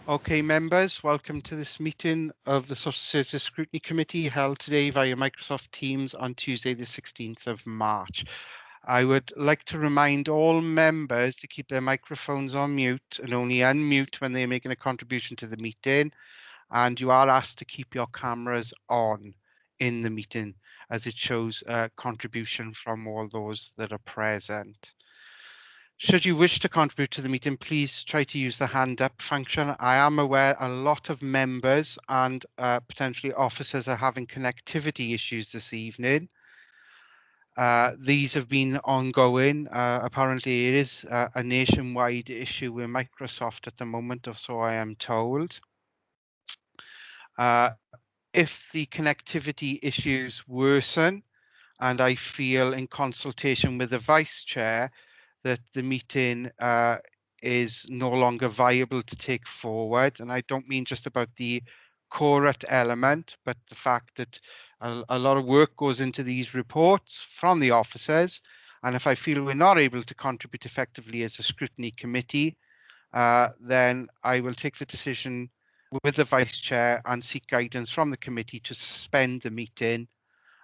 Okay, members, welcome to this meeting of the Social Services Scrutiny Committee held today via Microsoft Teams on Tuesday, the 16th of March. I would like to remind all members to keep their microphones on mute and only unmute when they're making a contribution to the meeting. And you are asked to keep your cameras on in the meeting as it shows a contribution from all those that are present. Should you wish to contribute to the meeting, please try to use the hand up function. I am aware a lot of members and potentially officers are having connectivity issues this evening. These have been ongoing. Apparently, it is a nationwide issue with Microsoft at the moment, or so I am told. If the connectivity issues worsen, and I feel in consultation with the Vice Chair that the meeting is no longer viable to take forward. And I don't mean just about the correct element, but the fact that a lot of work goes into these reports from the officers. And if I feel we're not able to contribute effectively as a scrutiny committee, then I will take the decision with the Vice Chair and seek guidance from the committee to suspend the meeting,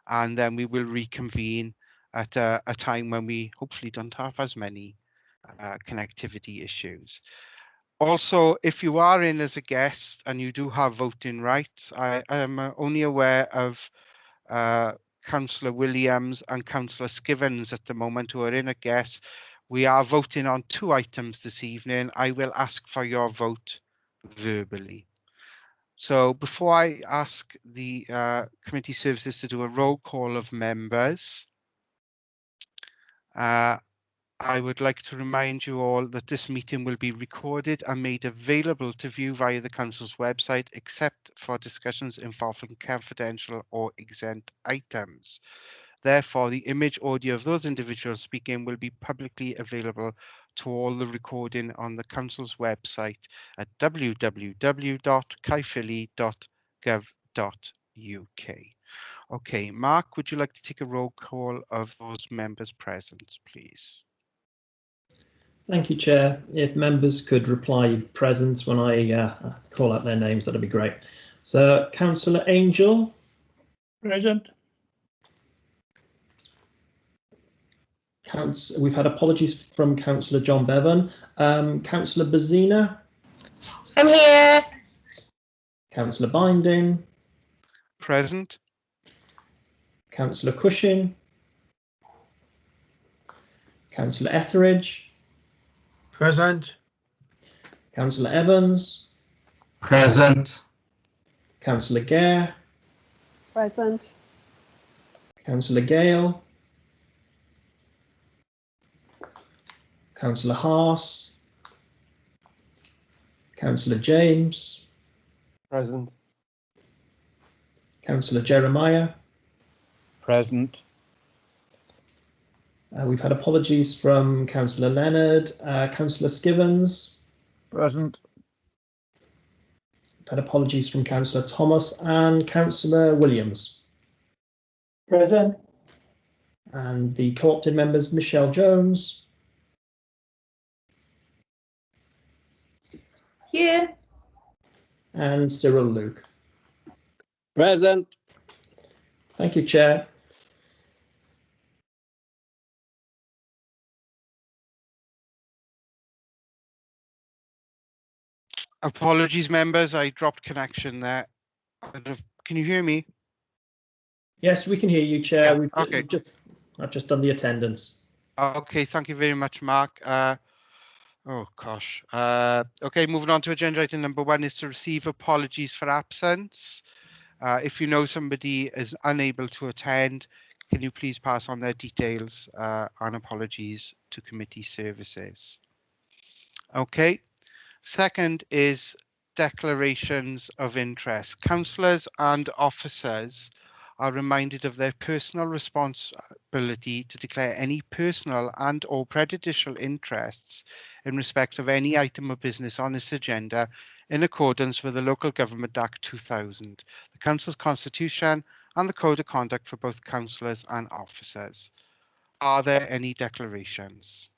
and then we will reconvene at a time when we hopefully don't have as many connectivity issues. Also, if you are in as a guest and you do have voting rights, I am only aware of Councillor Williams and Councillor Skivens at the moment who are in a guest. We are voting on 2 items this evening. I will ask for your vote verbally. So before I ask the committee services to do a roll call of members, I would like to remind you all that this meeting will be recorded and made available to view via the Council's website, except for discussions involving confidential or exempt items. Therefore, the image audio of those individuals speaking will be publicly available to all the recording on the Council's website at www.caerphilly.gov.uk. Okay, Mark, would you like to take a roll call of those members present, please? Thank you, Chair. If members could reply present when I call out their names, that'd be great. So, Councillor Angel. Present. We've had apologies from Councillor John Bevan. Councillor Bazina. I'm here. Councillor Binding. Present. Councillor Cushing. Councillor Etheridge. Present. Councillor Evans. Present. Councillor Gare. Present. Councillor Gale. Councillor Haas. Councillor James. Present. Councillor Jeremiah. Present. We've had apologies from Councillor Leonard, Councillor Skivens. Present. We've had apologies from Councillor Thomas and Councillor Williams. Present. And the co-opted members, Michelle Jones. Here. And Cyril Luke. Present. Thank you, Chair. Apologies, members. I dropped connection there. Can you hear me? Yes, we can hear you, Chair. Yeah, okay. I've just done the attendance. Okay, thank you very much, Mark. Oh, gosh. Okay, moving on to agenda item number 1 is to receive apologies for absence. If you know somebody is unable to attend, can you please pass on their details and apologies to committee services? Okay. Second is declarations of interest. Councillors and officers are reminded of their personal responsibility to declare any personal and or prejudicial interests in respect of any item of business on this agenda in accordance with the Local Government Act 2000, the Council's Constitution and the Code of Conduct for both councillors and officers. Are there any declarations?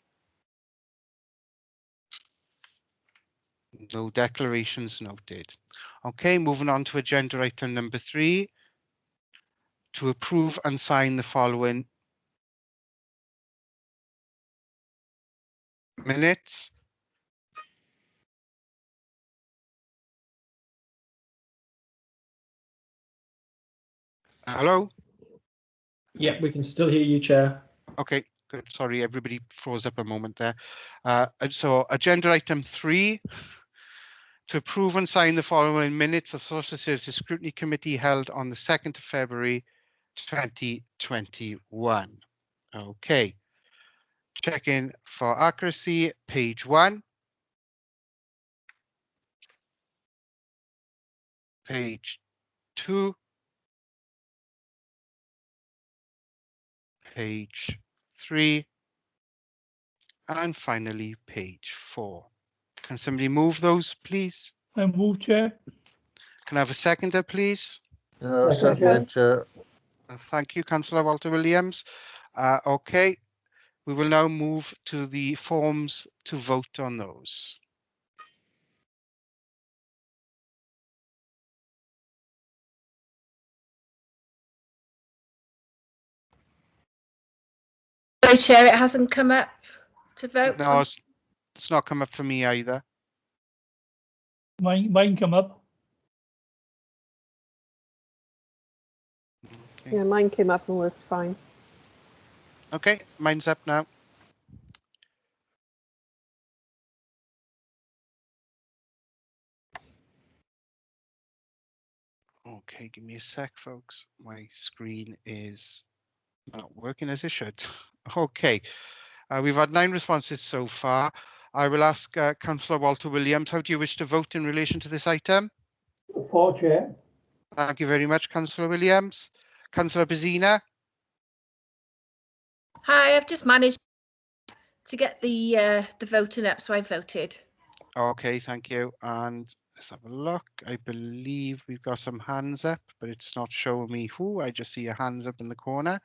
No declarations noted. Okay, moving on to agenda item number 3, to approve and sign the following minutes. Hello? Yeah, we can still hear you, Chair. Okay, good. Sorry, everybody froze up a moment there. So agenda item 3, to approve and sign the following minutes of Social Services Scrutiny Committee held on the 2nd of February 2021. Okay. Checking for accuracy, page 1. Page 2. Page 3. And finally, page 4. Can somebody move those, please? I move, Chair. Can I have a seconder, please? Second, Chair. Thank you, Councillor Walter Williams. Okay, we will now move to the forms to vote on those. Sorry, Chair, it hasn't come up to vote. No, it's not come up for me either. Mine come up. Okay. Yeah, mine came up and worked fine. Okay, mine's up now. Okay, give me a sec, folks. My screen is not working as it should. Okay, we've had 9 responses so far. I will ask Councillor Walter Williams, how do you wish to vote in relation to this item? For, Chair. Thank you very much, Councillor Williams. Councillor Bezina? Hi, I've just managed to get the voting up, so I voted. Okay, thank you. And let's have a look. I believe we've got some hands up, but it's not showing me who. I just see your hands up in the corner.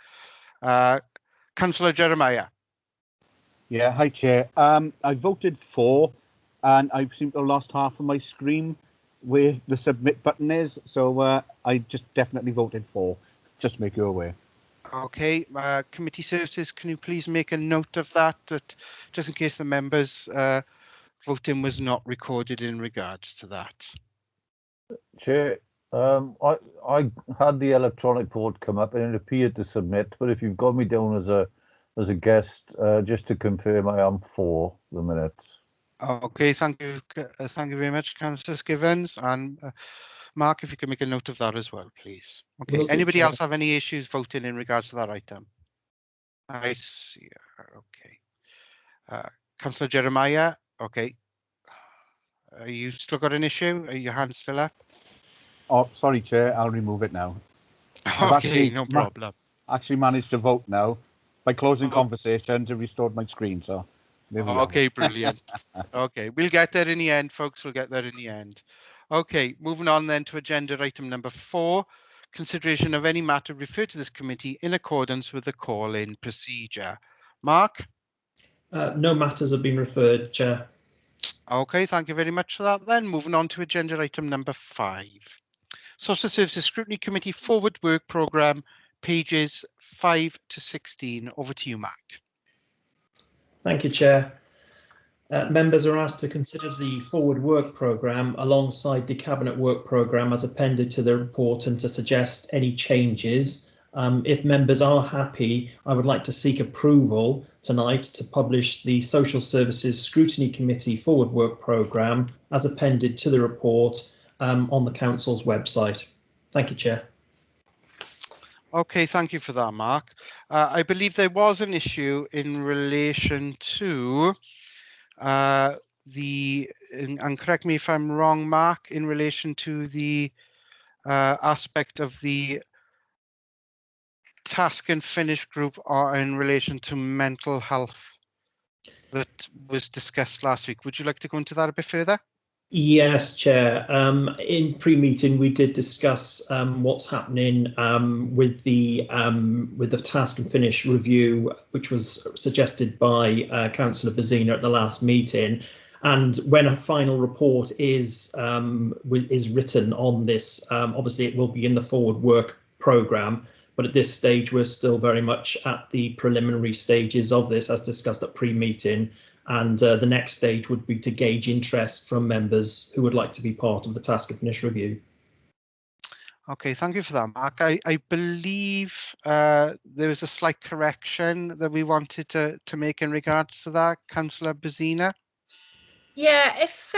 Councillor Jeremiah? Yeah, hi Chair. I voted for, and I seem to have lost half of my screen where the submit button is, so I just definitely voted for, just to make you aware. Okay, committee services, can you please make a note of that, just in case the members' voting was not recorded in regards to that. Chair, I had the electronic vote come up and it appeared to submit, but if you've got me down as a guest, just to confirm, I am for the minutes. Okay, thank you very much, Councillor Skivens, and Mark, if you could make a note of that as well, please. Okay, anybody else have any issues voting in regards to that item? I see. Okay. Councillor Jeremiah, okay. You still got an issue? Are your hands still up? Oh, sorry Chair, I'll remove it now. Okay, no problem. Actually managed to vote now. By closing conversations, it restored my screen, so there we Okay, are. brilliant. Okay, we'll get there in the end, folks. We'll get there in the end. Okay, moving on then to agenda item number 4, consideration of any matter referred to this committee in accordance with the call-in procedure. Mark? No matters have been referred, Chair. Okay, thank you very much for that then. Moving on to agenda item number 5. Social Services Scrutiny Committee Forward Work Programme, pages 5 to 16. Over to you, Mark. Thank you, Chair. Members are asked to consider the Forward Work Programme alongside the Cabinet Work Programme as appended to the report and to suggest any changes. If members are happy, I would like to seek approval tonight to publish the Social Services Scrutiny Committee Forward Work Programme as appended to the report on the Council's website. Thank you, Chair. Okay, thank you for that, Mark. I believe there was an issue in relation to and correct me if I'm wrong, Mark, in relation to the aspect of the task and finish group or in relation to mental health that was discussed last week. Would you like to go into that a bit further? Yes, Chair. In pre-meeting, we did discuss what's happening with the task and finish review, which was suggested by Councillor Bezina at the last meeting. And when a final report is written on this, obviously it will be in the forward work programme. But at this stage, we're still very much at the preliminary stages of this, as discussed at pre-meeting. And the next stage would be to gauge interest from members who would like to be part of the task and finish review. Okay, thank you for that, Mark. I believe there was a slight correction that we wanted to make in regards to that, Councillor Bazina. Yeah, if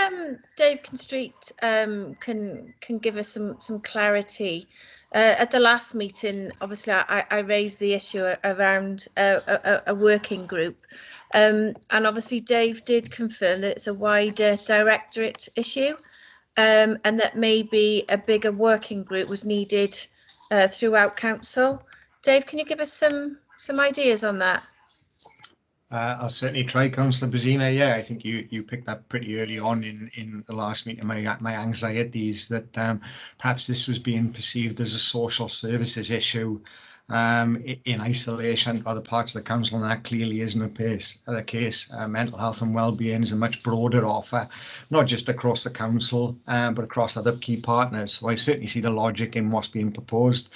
Dave Constreet can give us some clarity. At the last meeting, obviously, I raised the issue around a working group, and obviously Dave did confirm that it's a wider directorate issue, and that maybe a bigger working group was needed throughout council. Dave, can you give us some ideas on that? I'll certainly try, Councillor Bazina. Yeah, I think you picked up pretty early on in the last meeting my anxieties that perhaps this was being perceived as a social services issue in isolation by the parts of the council, and that clearly isn't the case. Mental health and well-being is a much broader offer, not just across the council, but across other key partners. So I certainly see the logic in what's being proposed.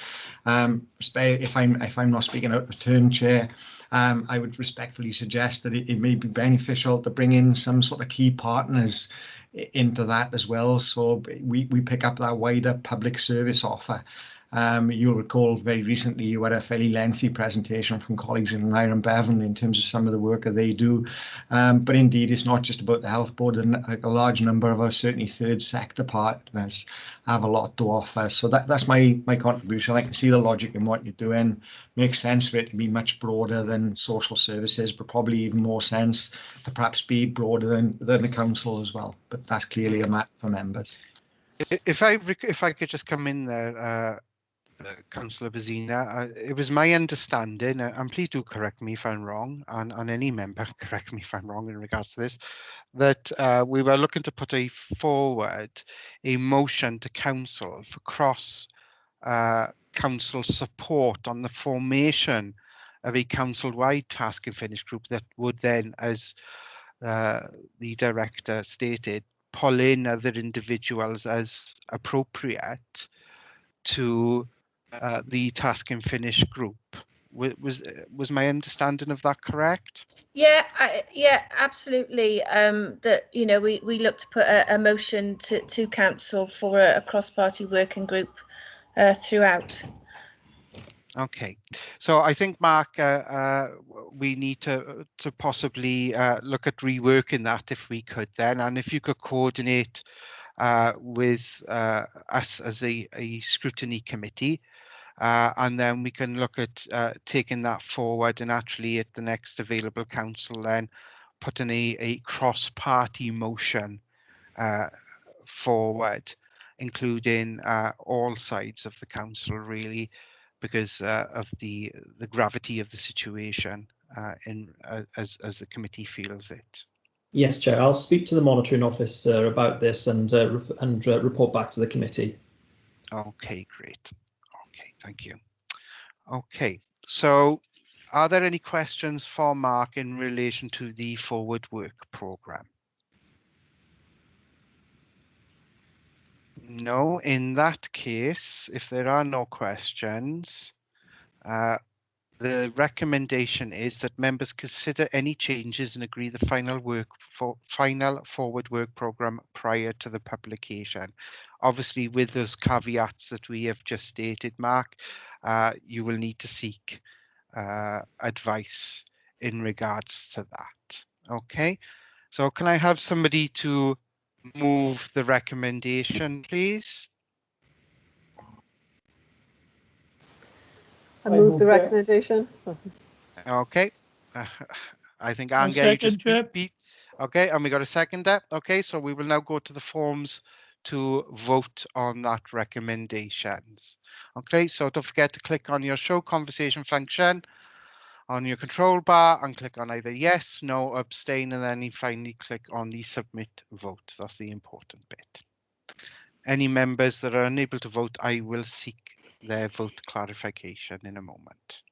If I'm not speaking out of turn, Chair, I would respectfully suggest that it may be beneficial to bring in some sort of key partners into that as well, so we pick up that wider public service offer. You'll recall very recently you had a fairly lengthy presentation from colleagues in Iron Bevan in terms of some of the work that they do. But indeed, it's not just about the health board, and a large number of our certainly third sector partners have a lot to offer. So that's my contribution. I can see the logic in what you're doing. Makes sense for it to be much broader than social services, but probably even more sense to perhaps be broader than the council as well. But that's clearly a matter for members. If I could just come in there, Councillor Bazina, it was my understanding, and please do correct me if I'm wrong, and any member correct me if I'm wrong in regards to this, that we were looking to put forward a motion to council for cross council support on the formation of a council-wide task and finish group that would then, as the director stated, pull in other individuals as appropriate to the task and finish group. Was my understanding of that correct? Yeah, absolutely. That we look to put a motion to council for a cross-party working group throughout. Okay, so I think, Mark, we need to possibly look at reworking that if we could then, and if you could coordinate with us as a scrutiny committee, and then we can look at taking that forward and actually at the next available council then putting a cross-party motion forward, including all sides of the council really, because of the gravity of the situation as the committee feels it. Yes, Chair. I'll speak to the monitoring officer about this and report back to the committee. Okay, great. Okay, thank you. Okay, so are there any questions for Mark in relation to the forward work programme? No, in that case, if there are no questions, the recommendation is that members consider any changes and agree the final forward work programme prior to the publication. Obviously, with those caveats that we have just stated, Mark, you will need to seek advice in regards to that. Okay, so can I have somebody to move the recommendation, please? I move the recommendation. Okay. I think I'll Anga, you just second, beat. Okay, and we got a second there. Okay, so we will now go to the forms to vote on that recommendations. Okay, so don't forget to click on your show conversation function on your control bar and click on either yes, no, abstain, and then you finally click on the submit vote. That's the important bit. Any members that are unable to vote, I will seek their vote clarification in a moment.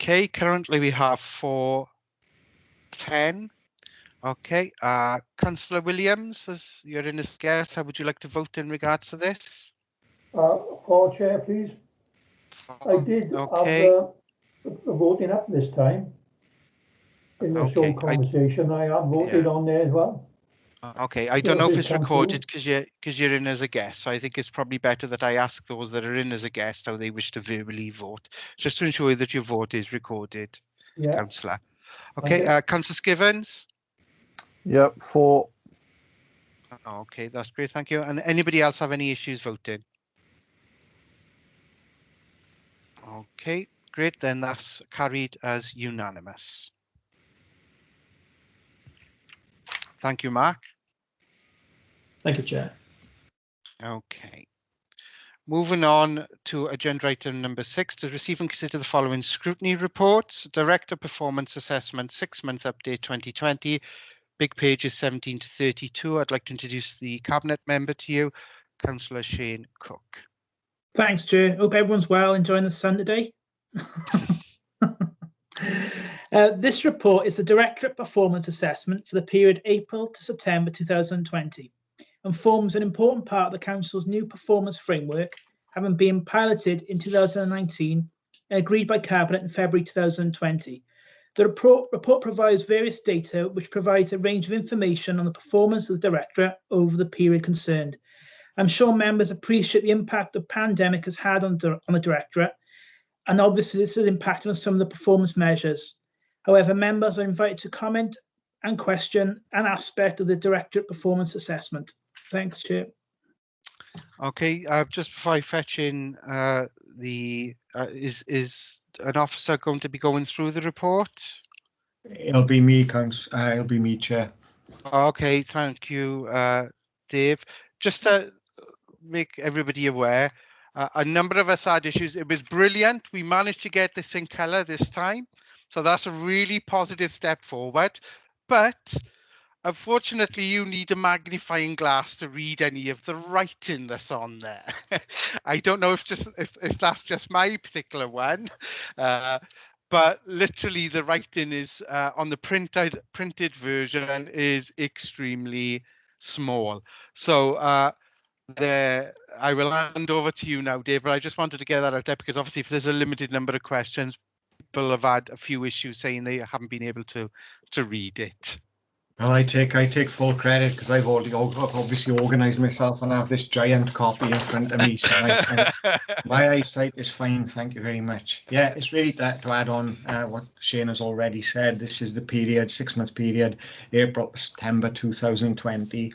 Okay, currently we have 410. Okay, Councillor Williams, as you're in as guest, how would you like to vote in regards to this? For Chair, please. I did Okay. have the voting up this time. In the Okay, short conversation, I have voted on there as well. Okay, I don't know if it's recorded because you're in as a guest, so I think it's probably better that I ask those that are in as a guest how they wish to verbally vote, just to ensure that your vote is recorded, Councillor. Okay, Councillor Skivens? Yep, 4. Okay, that's great, thank you. And anybody else have any issues voting? Okay, great, then that's carried as unanimous. Thank you, Mark. Thank you, Chair. Okay. Moving on to agenda item number 6, to receive and consider the following scrutiny reports. Director Performance Assessment 6-month update 2020, big pages 17 to 32. I'd like to introduce the Cabinet member to you, Councillor Shane Cook. Thanks, Chair. Hope everyone's well, enjoying the sun today. This report is the Directorate Performance Assessment for the period April to September 2020 and forms an important part of the Council's new performance framework, having been piloted in 2019 and agreed by Cabinet in February 2020. The report provides various data which provides a range of information on the performance of the Directorate over the period concerned. I'm sure members appreciate the impact the pandemic has had on the Directorate, and obviously this has impacted on some of the performance measures. However, members are invited to comment and question an aspect of the Directorate Performance Assessment. Thanks, Chair. Okay, just before I fetch in is an officer going to be going through the report? It'll be me, it'll be me, Chair. Okay, thank you, Dave. Just to make everybody aware, a number of us had issues. It was brilliant. We managed to get this in colour this time. So that's a really positive step forward. But unfortunately, you need a magnifying glass to read any of the writing that's on there. I don't know if that's just my particular one, but literally the writing is on the printed version is extremely small. So I will hand over to you now, Dave, but I just wanted to get that out there because obviously if there's a limited number of questions, people have had a few issues saying they haven't been able to read it. Well, I take full credit because I've obviously organised myself and have this giant copy in front of me. So my eyesight is fine. Thank you very much. Yeah, it's really to add on what Shane has already said. This is the period, 6-month period, April to September 2020.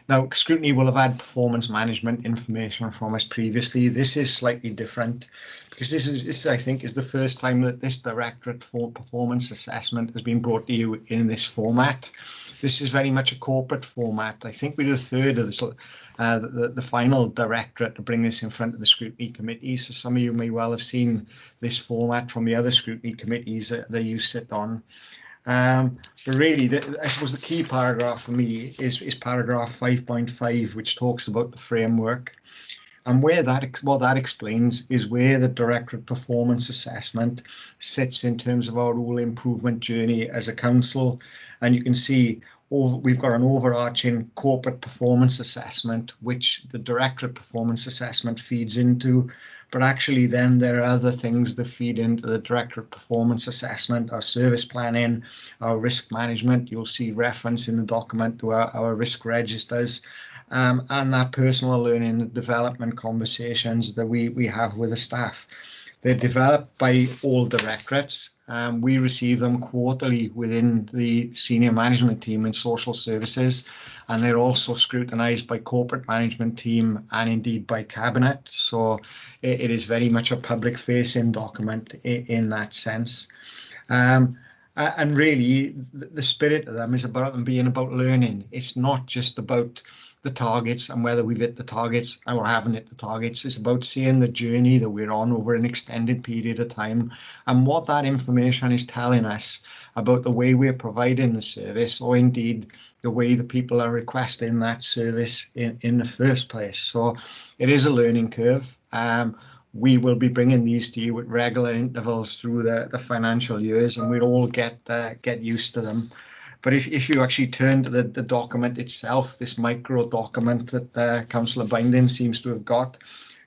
Now, Scrutiny will have had performance management information from us previously. This is slightly different because this I think is the first time that this Directorate for Performance Assessment has been brought to you in this format. This is very much a corporate format. I think we're a third of the final directorate to bring this in front of the scrutiny committee. So some of you may well have seen this format from the other scrutiny committees that you sit on. But really, I suppose the key paragraph for me is paragraph 5.5, which talks about the framework. And what that explains is where the Directorate Performance Assessment sits in terms of our rule improvement journey as a council. And you can see we've got an overarching corporate performance assessment, which the Directorate Performance Assessment feeds into. But actually then there are other things that feed into the Directorate Performance Assessment, our service planning, our risk management. You'll see reference in the document to our risk registers. And that personal learning and development conversations that we have with the staff. They're developed by all directorates. We receive them quarterly within the senior management team in social services, and they're also scrutinised by corporate management team and indeed by Cabinet. So it is very much a public-facing document in that sense. And really, the spirit of them is about them being about learning. It's not just about the targets and whether we've hit the targets or haven't hit the targets. It's about seeing the journey that we're on over an extended period of time and what that information is telling us about the way we're providing the service, or indeed the way the people are requesting that service in the first place. So it is a learning curve. we will be bringing these to you at regular intervals through the financial years, and we'll all get used to them. But if you actually turn to the document itself, this micro document that Councillor Binding seems to have got,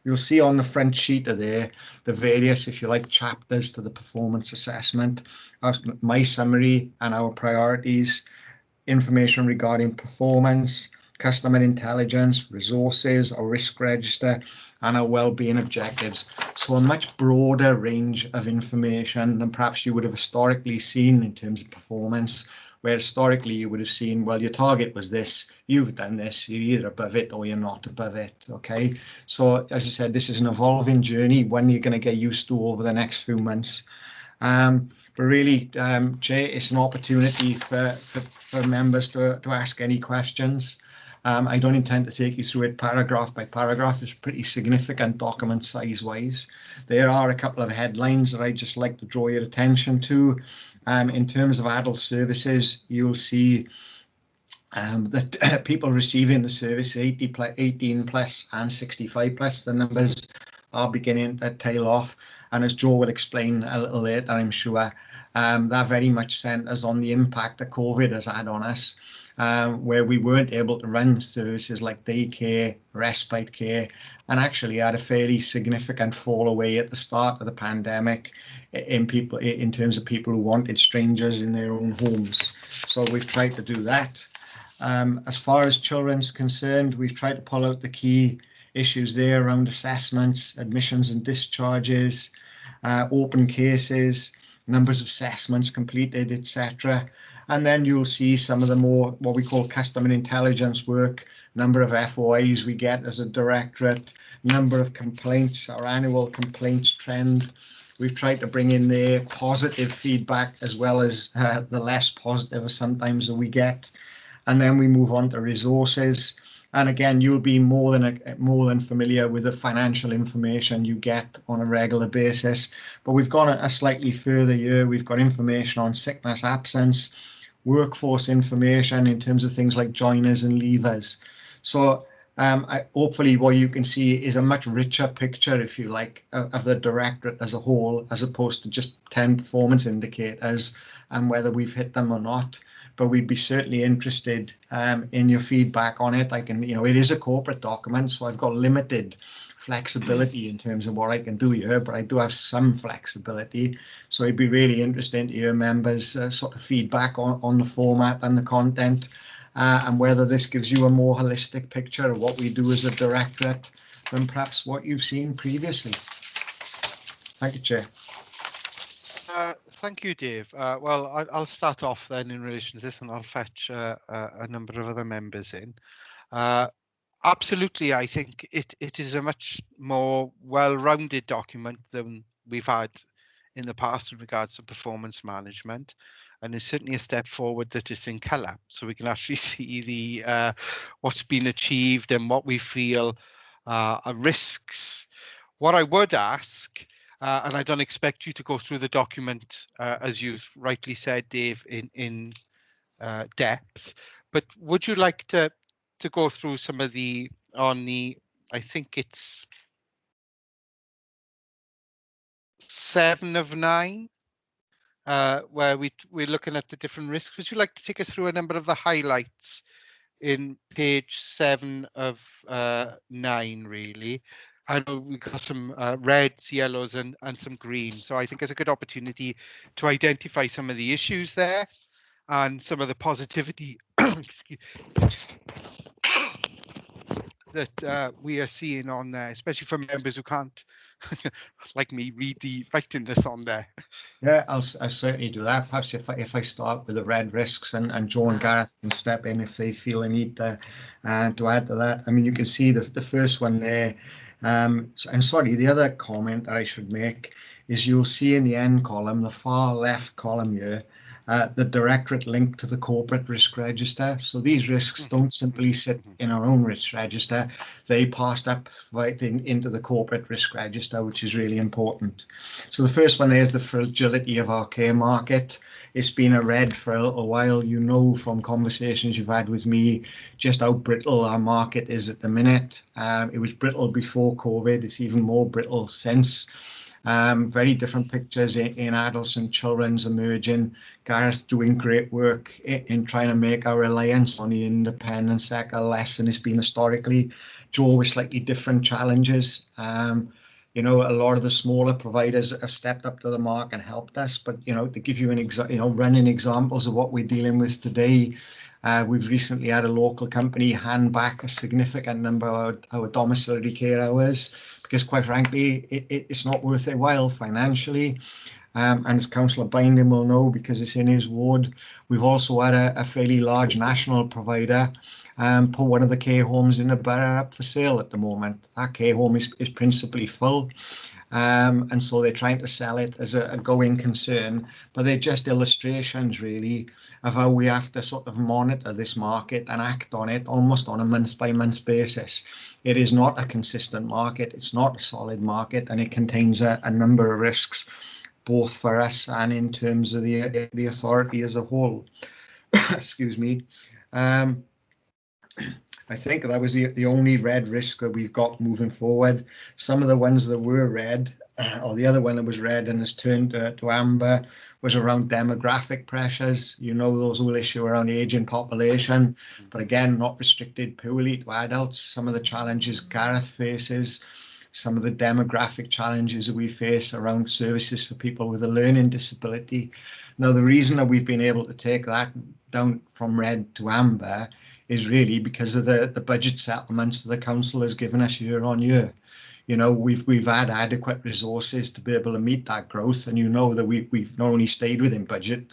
you'll see on the front sheet of there the various, if you like, chapters to the performance assessment, my summary and our priorities, information regarding performance, customer intelligence, resources, our risk register, and our well-being objectives. So a much broader range of information than perhaps you would have historically seen in terms of performance, where historically you would have seen, well, your target was this, you've done this, you're either above it or you're not above it, okay? So as I said, this is an evolving journey, one you're going to get used to over the next few months. But really, Chair, it's an opportunity for members to ask any questions. I don't intend to take you through it paragraph by paragraph. It's a pretty significant document size-wise. There are a couple of headlines that I'd just like to draw your attention to. In terms of adult services, you'll see that people receiving the service 18 plus and 65 plus, the numbers are beginning to tail off. And as Joe will explain a little later, I'm sure, that very much centres on the impact that COVID has had on us, where we weren't able to run services like daycare, respite care, and actually had a fairly significant fall away at the start of the pandemic in terms of people who wanted strangers in their own homes. So we've tried to do that. As far as children's concerned, we've tried to pull out the key issues there around assessments, admissions and discharges, open cases, numbers of assessments completed, etc. And then you'll see some of the more what we call customer intelligence work, number of FOIs we get as a directorate, number of complaints, our annual complaints trend. We've tried to bring in there positive feedback as well as the less positive sometimes that we get. And then we move on to resources. And again, you'll be more than familiar with the financial information you get on a regular basis. But we've gone a slightly further here. We've got information on sickness, absence, workforce information in terms of things like joiners and leavers. So hopefully what you can see is a much richer picture, if you like, of the directorate as a whole, as opposed to just 10 performance indicators and whether we've hit them or not. But we'd be certainly interested in your feedback on it. It is a corporate document, so I've got limited flexibility in terms of what I can do here, but I do have some flexibility. So it'd be really interesting to hear members' sort of feedback on the format and the content, and whether this gives you a more holistic picture of what we do as a directorate than perhaps what you've seen previously. Thank you, Chair. Thank you, Dave. Well, I'll start off then in relation to this, and I'll fetch a number of other members in. Absolutely, I think it is a much more well-rounded document than we've had in the past in regards to performance management, and it's certainly a step forward that it's in colour, so we can actually see the what's been achieved and what we feel are risks. What I would ask, and I don't expect you to go through the document, as you've rightly said, Dave, in depth, but would you like to go through some of I think it's 7 of 9, where we're looking at the different risks. Would you like to take us through a number of the highlights in page 7 of 9, really? I know we've got some reds, yellows, and some greens. So I think it's a good opportunity to identify some of the issues there and some of the positivity that we are seeing on there, especially for members who can't, like me, read the writing that's on there. Yeah, I'll certainly do that. Perhaps if I start with the red risks, and Joe and Gareth can step in if they feel a need to add to that. I mean, you can see the first one there. And sorry, the other comment that I should make is you'll see in the end column, the far left column here, the directorate linked to the corporate risk register. So these risks don't simply sit in our own risk register, they passed up right into the corporate risk register, which is really important. So the first one is the fragility of our care market. It's been a red for a little while. You know from conversations you've had with me just how brittle our market is at the minute. It was brittle before COVID. It's even more brittle since. Very different pictures in adults and children's emerging. Gareth doing great work in trying to make our reliance on the independent sector less than it's been historically. Joe with slightly different challenges. You know, a lot of the smaller providers have stepped up to the mark and helped us. But, you know, to give you an running examples of what we're dealing with today, we've recently had a local company hand back a significant number of our domiciliary care hours because, quite frankly, it's not worth their while financially. And as Councillor Binding will know, because it's in his ward, we've also had a fairly large national provider put one of the care homes in the borough up for sale at the moment. That care home is principally full. And so they're trying to sell it as a going concern, but they're just illustrations really of how we have to sort of monitor this market and act on it almost on a month-by-month basis. It is not a consistent market, it's not a solid market, and it contains a number of risks, both for us and in terms of the authority as a whole. Excuse me. I think that was the only red risk that we've got moving forward. Some of the ones that were red, or the other one that was red and has turned to amber, was around demographic pressures. You know, those will issue around the aging population, but again, not restricted purely to adults. Some of the challenges Gareth faces, some of the demographic challenges that we face around services for people with a learning disability. Now, the reason that we've been able to take that down from red to amber is really because of the budget settlements that the council has given us year on year. You know, we've had adequate resources to be able to meet that growth, and you know that we've not only stayed within budget,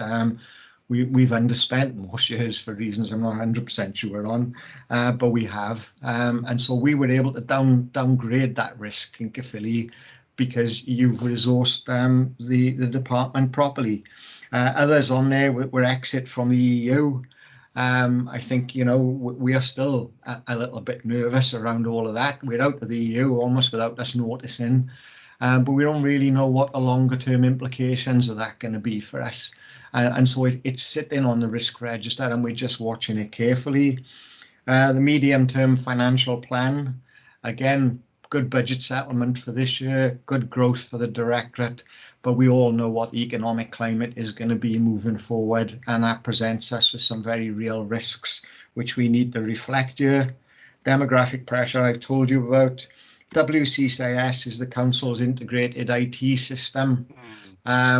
we've underspent most years for reasons I'm not 100% sure on, but we have, and so we were able to downgrade that risk in Caerphilly because you've resourced the department properly. Others on there were exit from the EU. I think, you know, we are still a little bit nervous around all of that. We're out of the EU almost without us noticing, but we don't really know what the longer term implications of that going to be for us. And so it's sitting on the risk register and we're just watching it carefully. The medium term financial plan, again, good budget settlement for this year, good growth for the directorate, but we all know what the economic climate is going to be moving forward, and that presents us with some very real risks which we need to reflect here. Demographic pressure I've told you about. WCCIS is the council's integrated IT system,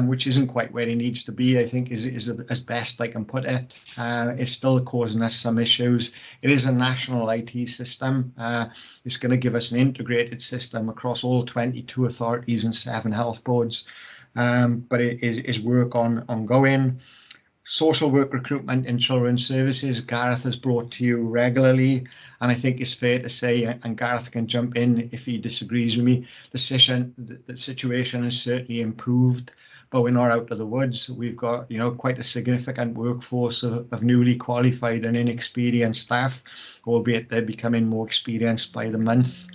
which isn't quite where it needs to be, I think, is as best I can put it. It's still causing us some issues. It is a national IT system. It's going to give us an integrated system across all 22 authorities and 7 health boards, but it is work ongoing. Social work recruitment in children's services, Gareth has brought to you regularly, and I think it's fair to say, and Gareth can jump in if he disagrees with me, the situation has certainly improved, but we're not out of the woods. We've got, you know, quite a significant workforce of newly qualified and inexperienced staff, albeit they're becoming more experienced by the month,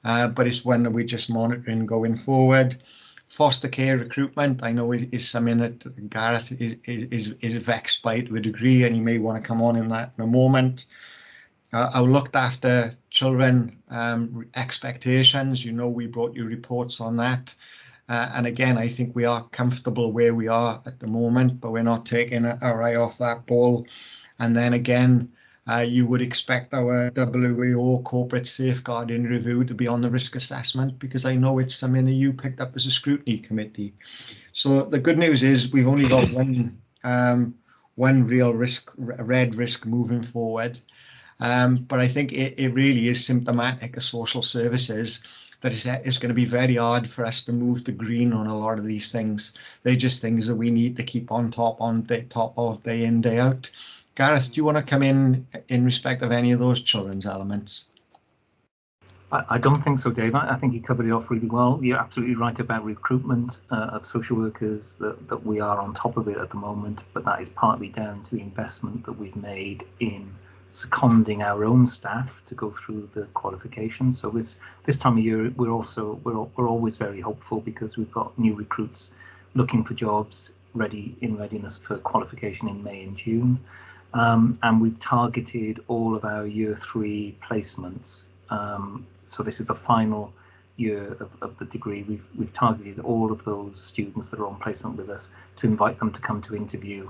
but it's one that we're just monitoring going forward. Foster care recruitment, I know, is something that Gareth is vexed by to a degree, and he may want to come on in that in a moment. Our looked after children expectations, you know, we brought you reports on that. And again, I think we are comfortable where we are at the moment, but we're not taking our eye off that ball. And then again, you would expect our WAO corporate safeguarding review to be on the risk assessment, because I know it's something that you picked up as a scrutiny committee. So the good news is we've only got one real risk, red risk moving forward. But I think it really is symptomatic of social services that it's going to be very hard for us to move to green on a lot of these things. They're just things that we need to keep on top of day in, day out. Gareth, do you want to come in respect of any of those children's elements? I don't think so, Dave. I think you covered it off really well. You're absolutely right about recruitment of social workers, that we are on top of it at the moment, but that is partly down to the investment that we've made in seconding our own staff to go through the qualifications. So this time of year, we're always very hopeful because we've got new recruits looking for jobs in readiness for qualification in May and June. And we've targeted all of our year 3 placements. So this is the final year of the degree. We've targeted all of those students that are on placement with us to invite them to come to interview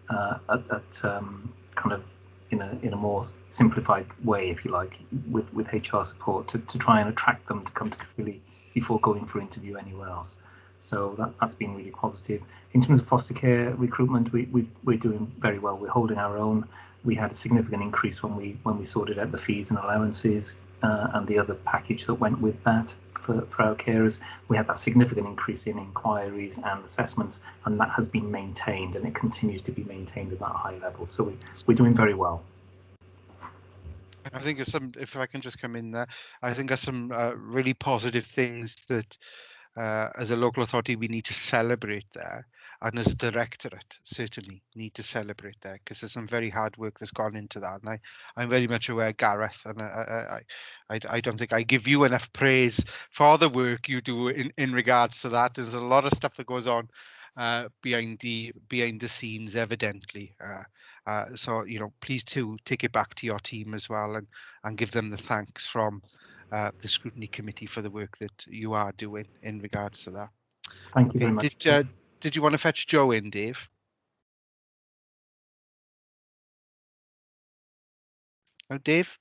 kind of in a more simplified way, if you like, with HR support to try and attract them to come to Caerphilly before going for interview anywhere else. So that's been really positive. In terms of foster care recruitment, we're doing very well. We're holding our own. We had a significant increase when we sorted out the fees and allowances and the other package that went with that for our carers. We had that significant increase in inquiries and assessments, and that has been maintained, and it continues to be maintained at that high level. So we're doing very well. I think there's some, if I can just come in there, I think there's some really positive things that as a local authority we need to celebrate there, and as a directorate certainly need to celebrate there, because there's some very hard work that's gone into that, and I'm very much aware, Gareth, and I don't think I give you enough praise for the work you do in regards to that. There's a lot of stuff that goes on behind the scenes, evidently. So please do take it back to your team as well, and give them the thanks from the Scrutiny Committee for the work that you are doing in regards to that. Thank you very much. Did you want to fetch Joe in, Dave? Oh, Dave?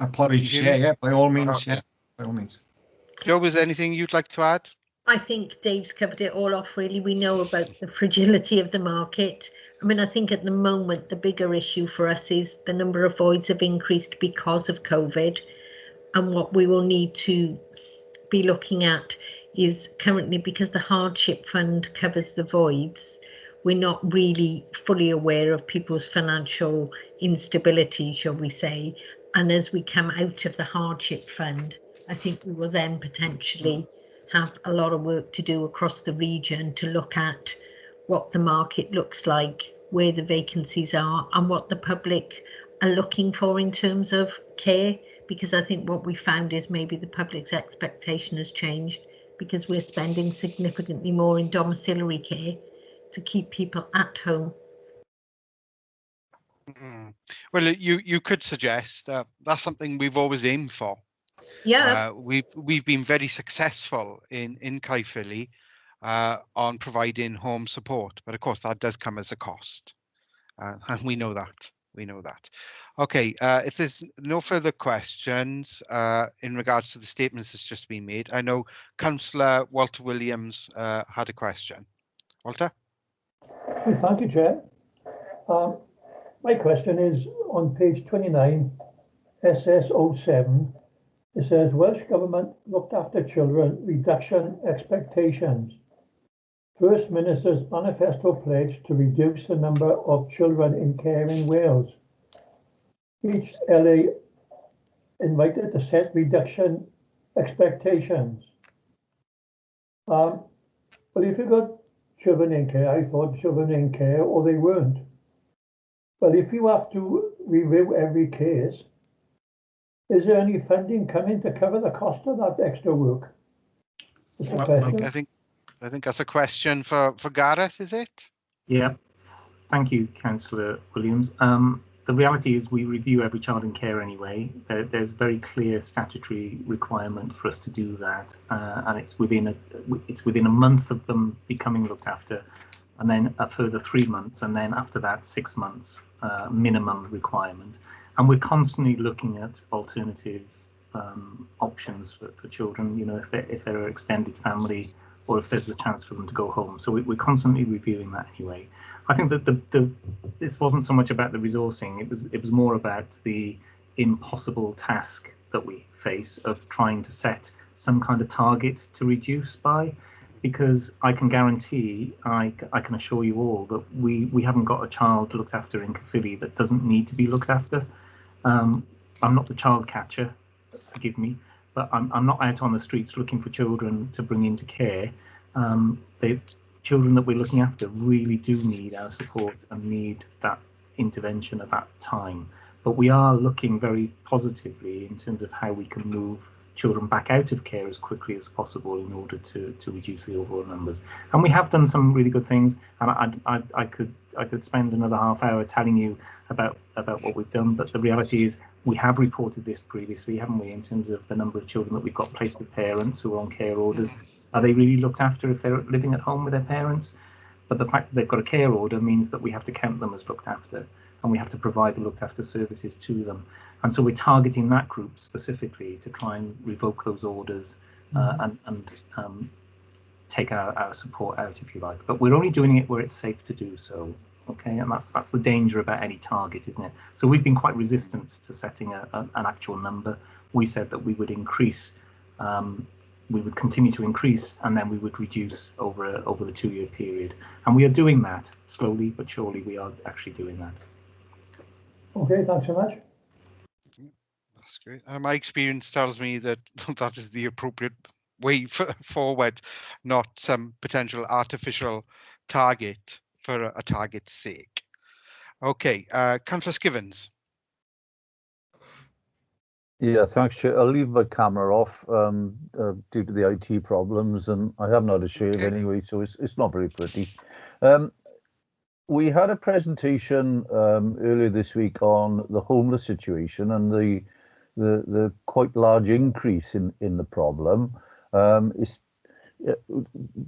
Apologies, yeah, by all means, yeah, by all means. Joe, was there anything you'd like to add? I think Dave's covered it all off, really. We know about the fragility of the market. I mean, I think at the moment, the bigger issue for us is the number of voids have increased because of COVID. And what we will need to be looking at is currently, because the hardship fund covers the voids, we're not really fully aware of people's financial instability, shall we say. And as we come out of the hardship fund, I think we will then potentially have a lot of work to do across the region to look at what the market looks like, where the vacancies are, and what the public are looking for in terms of care. Because I think what we found is maybe the public's expectation has changed, because we're spending significantly more in domiciliary care to keep people at home. Well, you could suggest that's something we've always aimed for. Yeah. We've been very successful in Caerphilly on providing home support, but of course that does come as a cost, and we know that. Okay, if there's no further questions in regards to the statements that's just been made, I know Councillor Walter Williams had a question. Walter? Thank you, Chair. My question is on page 29, SS07. It says Welsh Government looked after children, reduction expectations. First Minister's manifesto pledge to reduce the number of children in care in Wales. Each LA invited to set reduction expectations. But if you got children in care, I thought children in care or they weren't. But if you have to review every case, is there any funding coming to cover the cost of that extra work? It's a question. I think that's a question for Gareth, is it? Yeah, thank you, Councillor Williams. The reality is we review every child in care anyway. There's very clear statutory requirement for us to do that, and it's within a month of them becoming looked after, and then a further 3 months, and then after that 6 months minimum requirement. And we're constantly looking at alternative options for children. If they're an extended family, or if there's a chance for them to go home. So we're constantly reviewing that anyway. I think that this wasn't so much about the resourcing. It was more about the impossible task that we face of trying to set some kind of target to reduce by, because I can guarantee, I can assure you all that we haven't got a child looked after in Caerphilly that doesn't need to be looked after. I'm not the child catcher, forgive me, but I'm not out on the streets looking for children to bring into care. The children that we're looking after really do need our support and need that intervention at that time. But we are looking very positively in terms of how we can move children back out of care as quickly as possible in order to reduce the overall numbers. And we have done some really good things, and I could spend another half hour telling you about what we've done, but the reality is we have reported this previously, haven't we, in terms of the number of children that we've got placed with parents who are on care orders. Are they really looked after if they're living at home with their parents? But the fact that they've got a care order means that we have to count them as looked after, and we have to provide the looked after services to them. And so we're targeting that group specifically to try and revoke those orders and take our support out, if you like. But we're only doing it where it's safe to do so. Okay, and that's the danger about any target, isn't it? So we've been quite resistant to setting an actual number. We said that we would increase, we would continue to increase, and then we would reduce over the 2-year period. And we are doing that slowly but surely. We are actually doing that. Okay, thanks so much. That's great. My experience tells me that that is the appropriate way forward, not some potential artificial target for a target's sake. Okay, Councillor Skivens. Yeah, thanks, Chair. I'll leave my camera off due to the IT problems, and I haven't had a shave anyway, so it's not very pretty. We had a presentation earlier this week on the homeless situation and the quite large increase in the problem.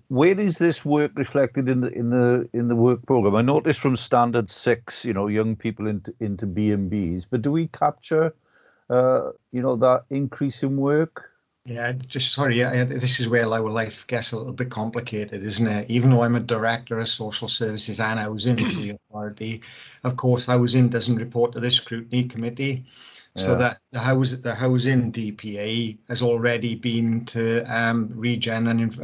Where is this work reflected in the work program? I noticed from Standard 6, young people into B&Bs, but do we capture that increase in work? Yeah, sorry, this is where our life gets a little bit complicated, isn't it? Even though I'm a director of social services and housing for the authority, of course, housing doesn't report to the Scrutiny Committee. So that the housing DPA has already been to regen and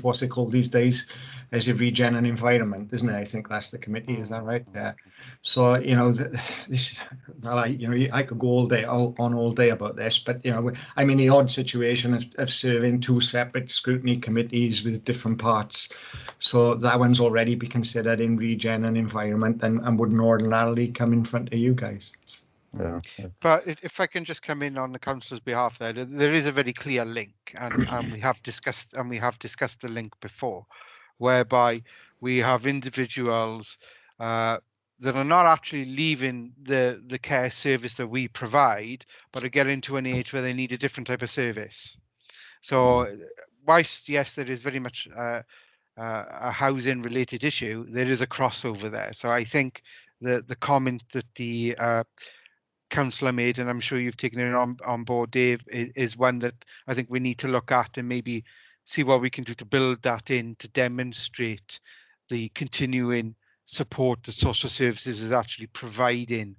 what's it called these days? Is it regen and environment, isn't it? I think that's the committee. Is that right? Yeah. So I could go all day about this, but I'm in the odd situation of serving 2 separate scrutiny committees with different parts. So that one's already been considered in regen and environment and wouldn't ordinarily come in front of you guys. Yeah. But if I can just come in on the councillor's behalf, there is a very clear link, and we have discussed the link before, whereby we have individuals that are not actually leaving the care service that we provide, but are getting to an age where they need a different type of service. So whilst yes, there is very much a housing related issue, there is a crossover there. So I think the comment that the councillor made, and I'm sure you've taken it on board, Dave, is one that I think we need to look at and maybe see what we can do to build that in to demonstrate the continuing support that social services is actually providing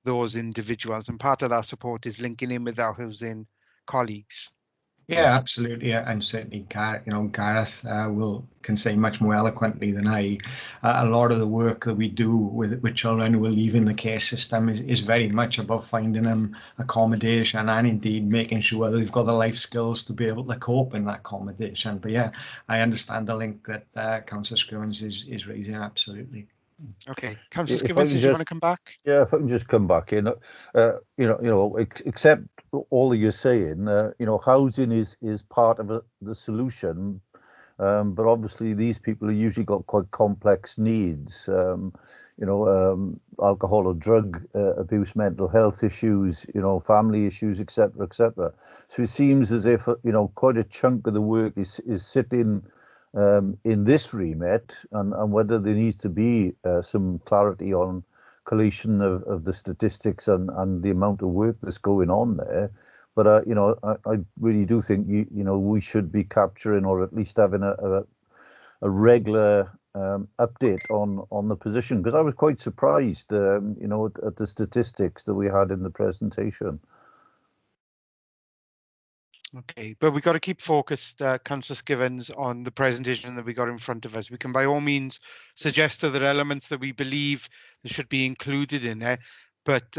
those individuals. And part of that support is linking in with our housing colleagues. Yeah, absolutely, and certainly, Gareth can say much more eloquently than I. A lot of the work that we do with children who are leaving the care system is very much about finding them accommodation and indeed making sure that they've got the life skills to be able to cope in that accommodation. But yeah, I understand the link that Councillor Scrivens is raising. Absolutely. Okay, Councillor Scrivens, did you want to come back? Yeah, if I can just come back in, except all that you're saying, housing is part of the solution, but obviously these people have usually got quite complex needs, alcohol or drug abuse, mental health issues, family issues, etc., etc. So it seems as if quite a chunk of the work is sitting in this remit, and whether there needs to be some clarity on collation of the statistics and the amount of work that's going on there. But I really do think we should be capturing, or at least having a regular update on the position, because I was quite surprised at the statistics that we had in the presentation. Okay, but we got to keep focused, Councillor Skivens, on the presentation that we got in front of us. We can by all means suggest other elements that we believe that should be included in there, but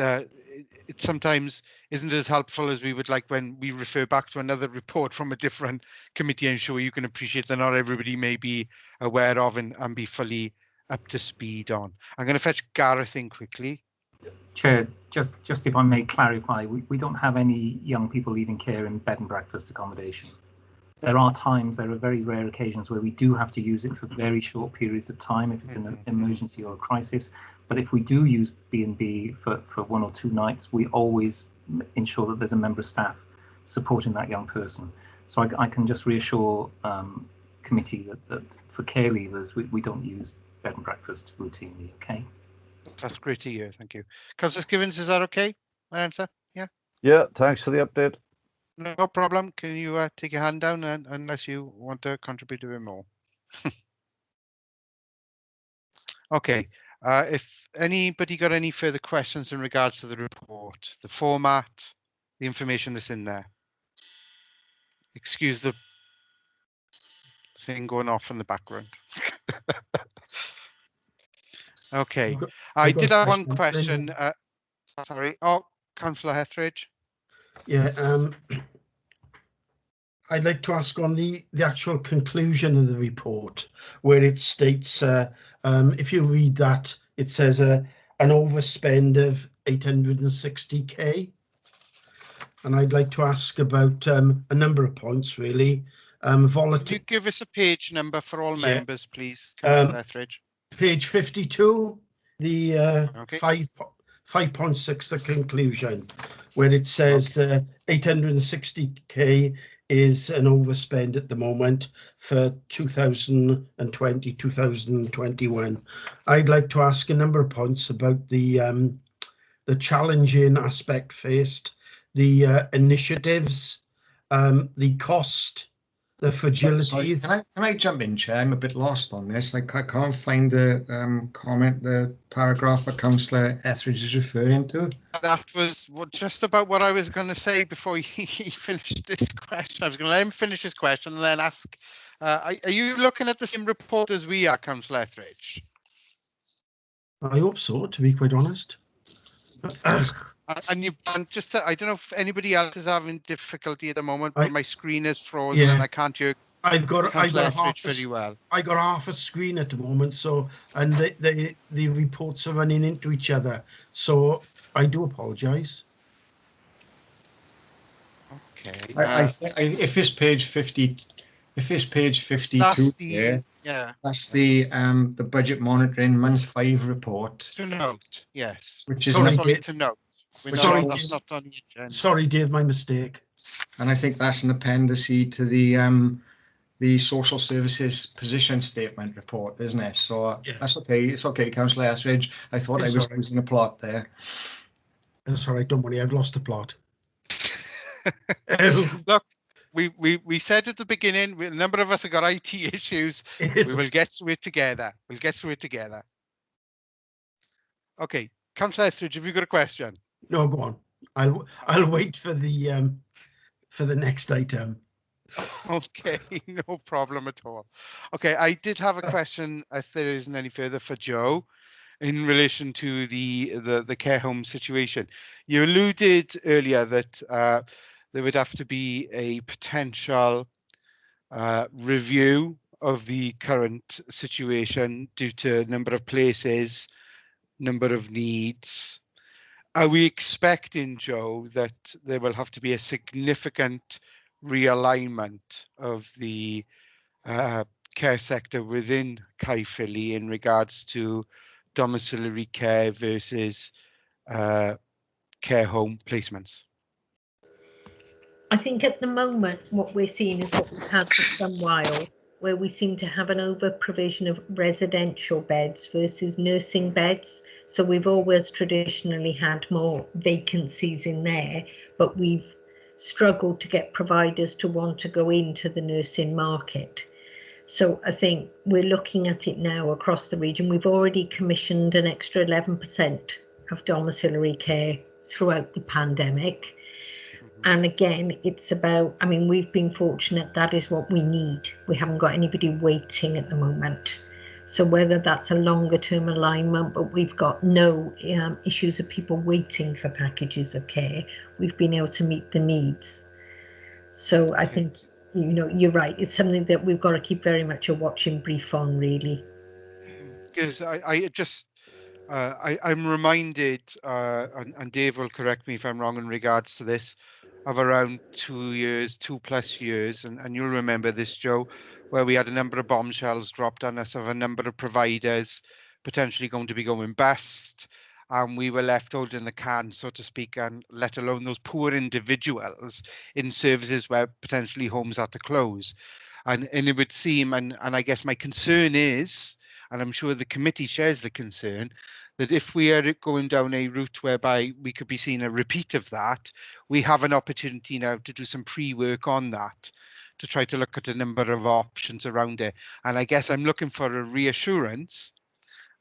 it sometimes isn't as helpful as we would like when we refer back to another report from a different committee. I'm sure you can appreciate that not everybody may be aware of and be fully up to speed on. I'm going to fetch Gareth in quickly. Chair, just if I may clarify, we don't have any young people leaving care in bed and breakfast accommodation. There are times, there are very rare occasions where we do have to use it for very short periods of time if it's an emergency or a crisis. But if we do use B&B for 1 or 2 nights, we always ensure that there's a member of staff supporting that young person. So I can just reassure committee that for care leavers, we don't use bed and breakfast routinely, okay? That's great to hear, thank you. Councillor Skivens, is that okay? My answer? Yeah? Yeah, thanks for the update. No problem. Can you take your hand down unless you want to contribute a bit more? Okay. If anybody got any further questions in regards to the report, the format, the information that's in there? Excuse the thing going off in the background. Okay. I did have one question. Sorry. Oh, Councillor Hetheridge. Yeah, I'd like to ask on the actual conclusion of the report, where it states, if you read that, it says an overspend of 860k. And I'd like to ask about a number of points, really. Could you give us a page number for all members, please, Councillor Etheridge? Page 52, the Okay. 5.6, the conclusion, where it says 860k is an overspend at the moment for 2020, 2021. I'd like to ask a number of points about the challenging aspect faced, the initiatives, the cost, the fragilities. Sorry, can I jump in, Chair? I'm a bit lost on this. I can't find the the paragraph that Councillor Etheridge is referring to. That was just about what I was going to say before he finished this question. I was going to let him finish his question and then ask, are you looking at the same report as we are, Councillor Etheridge? I hope so, to be quite honest. And just, I don't know if anybody else is having difficulty at the moment, but my screen is frozen and I can't hear Councillor Etheridge very well. I got half a screen at the moment, so, and the reports are running into each other, so I do apologise. Okay. I think if it's page 50, if it's page 52, that's the budget monitoring month 5 report. To note, yes. Which is sorry, to note. That's not on the agenda. Sorry, Dave, my mistake. And I think that's an appendice to the social services position statement report, isn't it? So that's okay. It's okay, Councillor Etheridge. I thought I was losing a plot there. That's all right. Don't worry. I've lost the plot. Look, we said at the beginning, a number of us have got IT issues. We will get through it together. We'll get through it together. Okay, Councillor Etheridge, have you got a question? No, go on. I'll wait for the next item. Okay, no problem at all. Okay, I did have a question, if there isn't any further, for Joe in relation to the care home situation. You alluded earlier that there would have to be a potential review of the current situation due to number of places, number of needs. Are we expecting, Joe, that there will have to be a significant realignment of the care sector within Caerphilly in regards to domiciliary care versus care home placements? I think at the moment what we're seeing is what we've had for some while, where we seem to have an over provision of residential beds versus nursing beds. So we've always traditionally had more vacancies in there, but we've struggled to get providers to want to go into the nursing market. So I think we're looking at it now across the region. We've already commissioned an extra 11% of domiciliary care throughout the pandemic. And again, it's about, I mean, we've been fortunate, that is what we need. We haven't got anybody waiting at the moment. So whether that's a longer term alignment, but we've got no issues of people waiting for packages of care, we've been able to meet the needs. So I think, you're right. It's something that we've got to keep very much a watching brief on, really. Because I'm reminded, and Dave will correct me if I'm wrong in regards to this, of around 2+ years, and you'll remember this, Joe, where we had a number of bombshells dropped on us of a number of providers potentially going to be going bust, and we were left holding the can, so to speak, and let alone those poor individuals in services where potentially homes had to close. And it would seem, and I guess my concern is, and I'm sure the committee shares the concern, that if we are going down a route whereby we could be seeing a repeat of that, we have an opportunity now to do some pre-work on that, to try to look at a number of options around it. And I guess I'm looking for a reassurance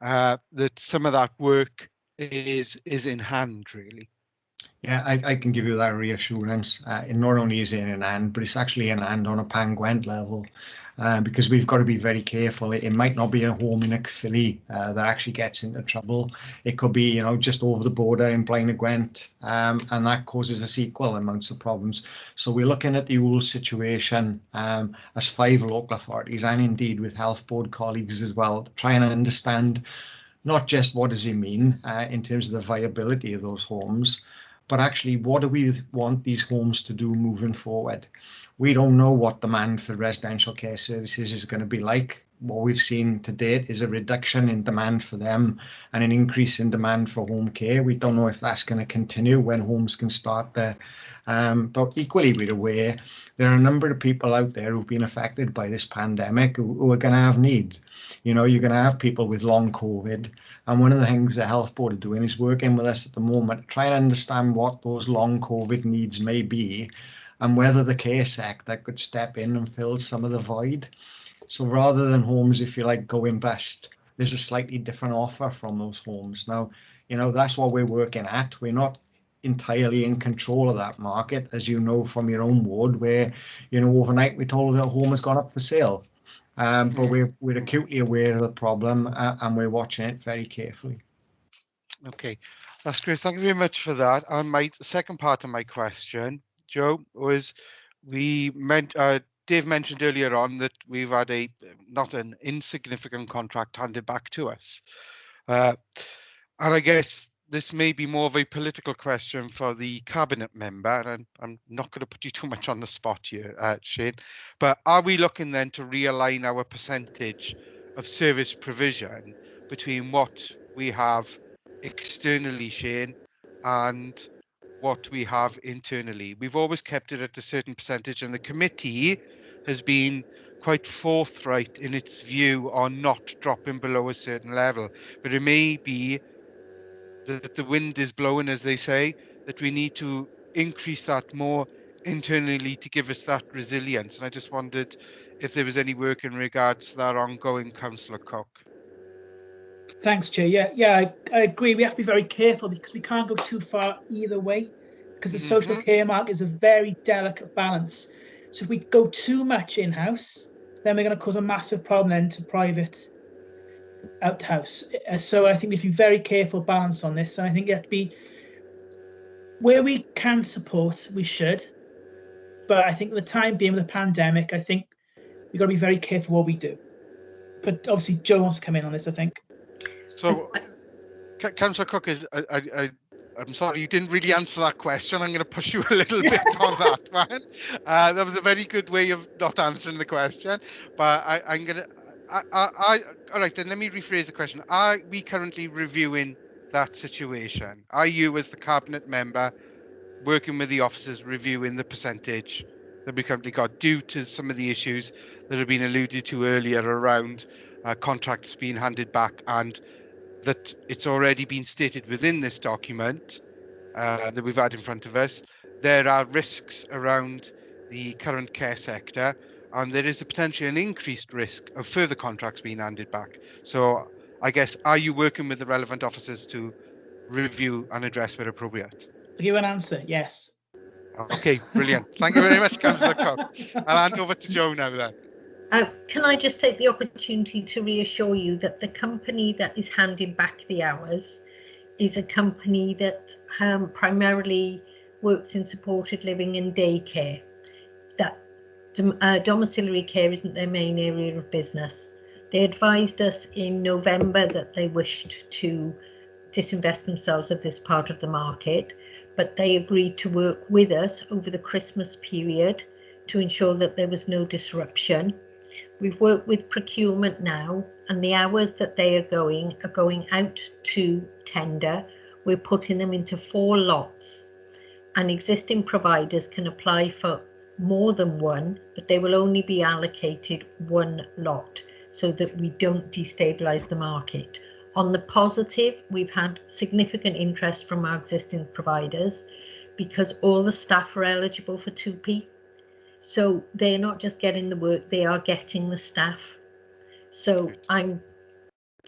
that some of that work is in hand, really. Yeah, I can give you that reassurance. It not only is in an hand, but it's actually an hand on a Pangwent level, because we've got to be very careful. It might not be a home in a Caerphilly that actually gets into trouble. It could be, just over the border in Blaenau Gwent, and that causes us equal amounts of problems. So we're looking at the whole situation as 5 local authorities, and indeed with health board colleagues as well, trying to understand not just what does it mean in terms of the viability of those homes, but actually what do we want these homes to do moving forward. We don't know what demand for residential care services is going to be like. What we've seen to date is a reduction in demand for them and an increase in demand for home care. We don't know if that's going to continue when homes can start there. But equally, we're aware there are a number of people out there who've been affected by this pandemic who are going to have needs. You're going to have people with long COVID. And one of the things the health board are doing is working with us at the moment, trying to understand what those long COVID needs may be and whether the care sector could step in and fill some of the void. So rather than homes, if you like, going bust, there's a slightly different offer from those homes. Now, that's what we're working at. We're not entirely in control of that market, as you know from your own ward, where, overnight we're told a home has gone up for sale. But we're acutely aware of the problem and we're watching it very carefully. Okay, that's great. Thank you very much for that. And my second part of my question, Joe, was Dave mentioned earlier on that we've had not an insignificant contract handed back to us. And I guess this may be more of a political question for the cabinet member, and I'm not going to put you too much on the spot here, Shane, but are we looking then to realign our percentage of service provision between what we have externally, Shane, and what we have internally? We've always kept it at a certain percentage, and the committee has been quite forthright in its view on not dropping below a certain level. But it may be that the wind is blowing, as they say, that we need to increase that more internally to give us that resilience. And I just wondered if there was any work in regards to that ongoing, Councillor Cook. Thanks, Chair. Yeah, I agree. We have to be very careful because we can't go too far either way, because the social care market is a very delicate balance. So if we go too much in-house, then we're going to cause a massive problem then to private out-house. So I think we have to be very careful balance on this. And I think you have to be, where we can support, we should. But I think at the time being with the pandemic, I think we've got to be very careful what we do. But obviously, Joe wants to come in on this, I think. So, Councillor Cook, I'm sorry, you didn't really answer that question. I'm going to push you a little bit on that one. That was a very good way of not answering the question. But I'm going to... all right, then let me rephrase the question. Are we currently reviewing that situation? Are you, as the cabinet member, working with the officers, reviewing the percentage that we currently got due to some of the issues that have been alluded to earlier around contracts being handed back, and that it's already been stated within this document that we've had in front of us, there are risks around the current care sector, and there is a potentially an increased risk of further contracts being handed back. So I guess, are you working with the relevant officers to review and address where appropriate? I'll give an answer, yes. Okay, brilliant. Thank you very much, Councillor Cook. I'll hand over to Joe now then. Can I just take the opportunity to reassure you that the company that is handing back the hours is a company that primarily works in supported living and daycare. That domiciliary care isn't their main area of business. They advised us in November that they wished to disinvest themselves of this part of the market, but they agreed to work with us over the Christmas period to ensure that there was no disruption. We've worked with procurement now, and the hours that they are going out to tender. We're putting them into 4 lots, and existing providers can apply for more than one, but they will only be allocated 1 lot so that we don't destabilize the market. On the positive, we've had significant interest from our existing providers because all the staff are eligible for 2P. So they're not just getting the work, they are getting the staff. So I'm,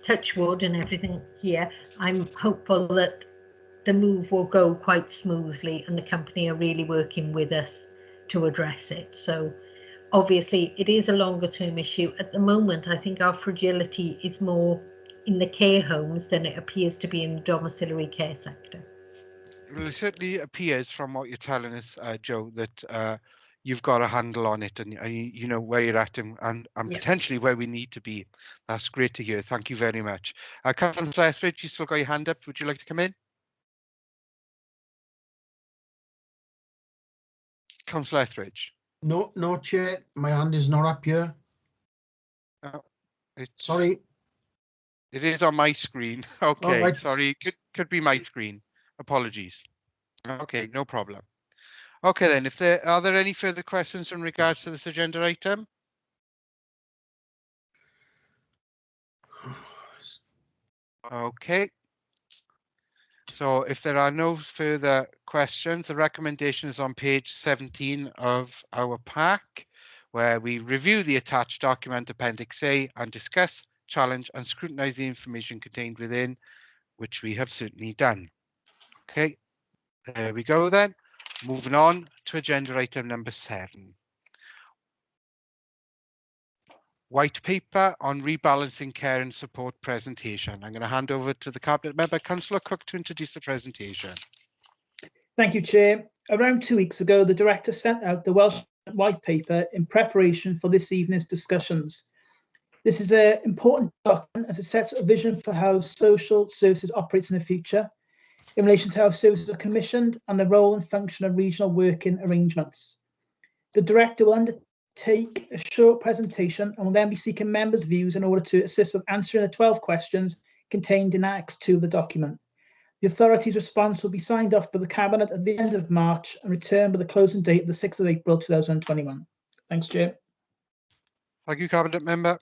touch wood and everything here, I'm hopeful that the move will go quite smoothly and the company are really working with us to address it. So obviously it is a longer term issue. At the moment, I think our fragility is more in the care homes than it appears to be in the domiciliary care sector. Well, it certainly appears from what you're telling us, Joe, that you've got a handle on it and you know where you're at and Yeah. potentially where we need to be. That's great to hear. Thank you very much. Councillor Etheridge, you still got your hand up. Would you like to come in? Councillor Etheridge. No, Chair. My hand is not up here. Sorry. It is on my screen. Okay, right. sorry. Could be my screen. Apologies. Okay, no problem. Okay, then, are there any further questions in regards to this agenda item? Okay. So if there are no further questions, the recommendation is on page 17 of our pack, where we review the attached document Appendix A and discuss, challenge and scrutinise the information contained within, which we have certainly done. Okay, there we go then. Moving on to agenda item number 7. White paper on rebalancing care and support presentation. I'm going to hand over to the Cabinet Member, Councillor Cook, to introduce the presentation. Thank you, Chair. Around 2 weeks ago, the Director sent out the Welsh White Paper in preparation for this evening's discussions. This is an important document as it sets a vision for how social services operates in the future in relation to how services are commissioned and the role and function of regional working arrangements. The Director will undertake a short presentation and will then be seeking members' views in order to assist with answering the 12 questions contained in Annex 2 of the document. The authority's response will be signed off by the Cabinet at the end of March and returned by the closing date of the 6th of April 2021. Thanks, Chair. Thank you, Cabinet Member.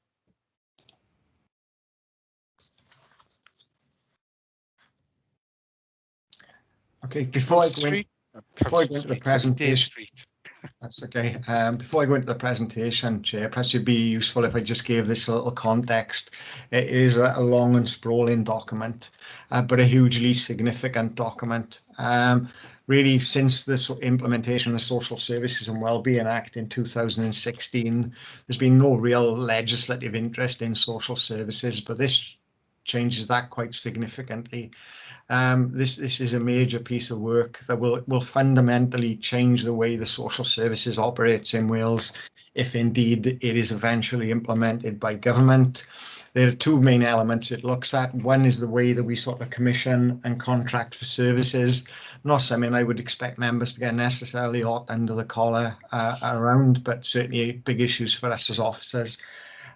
Okay, before I go into the presentation, that's okay. Before I go into the presentation, Chair, perhaps it'd be useful if I just gave this a little context. It is a long and sprawling document, but a hugely significant document. Really, since the implementation of the Social Services and Wellbeing Act in 2016, there's been no real legislative interest in social services, but this changes that quite significantly. This is a major piece of work that will fundamentally change the way the social services operates in Wales, if indeed it is eventually implemented by government. There are 2 main elements it looks at. One is the way that we sort of commission and contract for services. Not something I would expect members to get necessarily hot under the collar around, but certainly big issues for us as officers.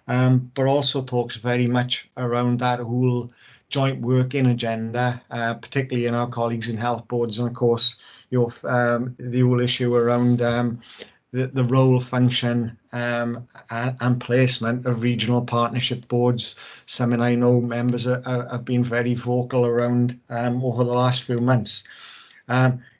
But also talks very much around that whole joint working agenda, particularly in our colleagues in health boards, and of course the whole issue around the role, function and placement of regional partnership boards, something I know members have been very vocal around over the last few months.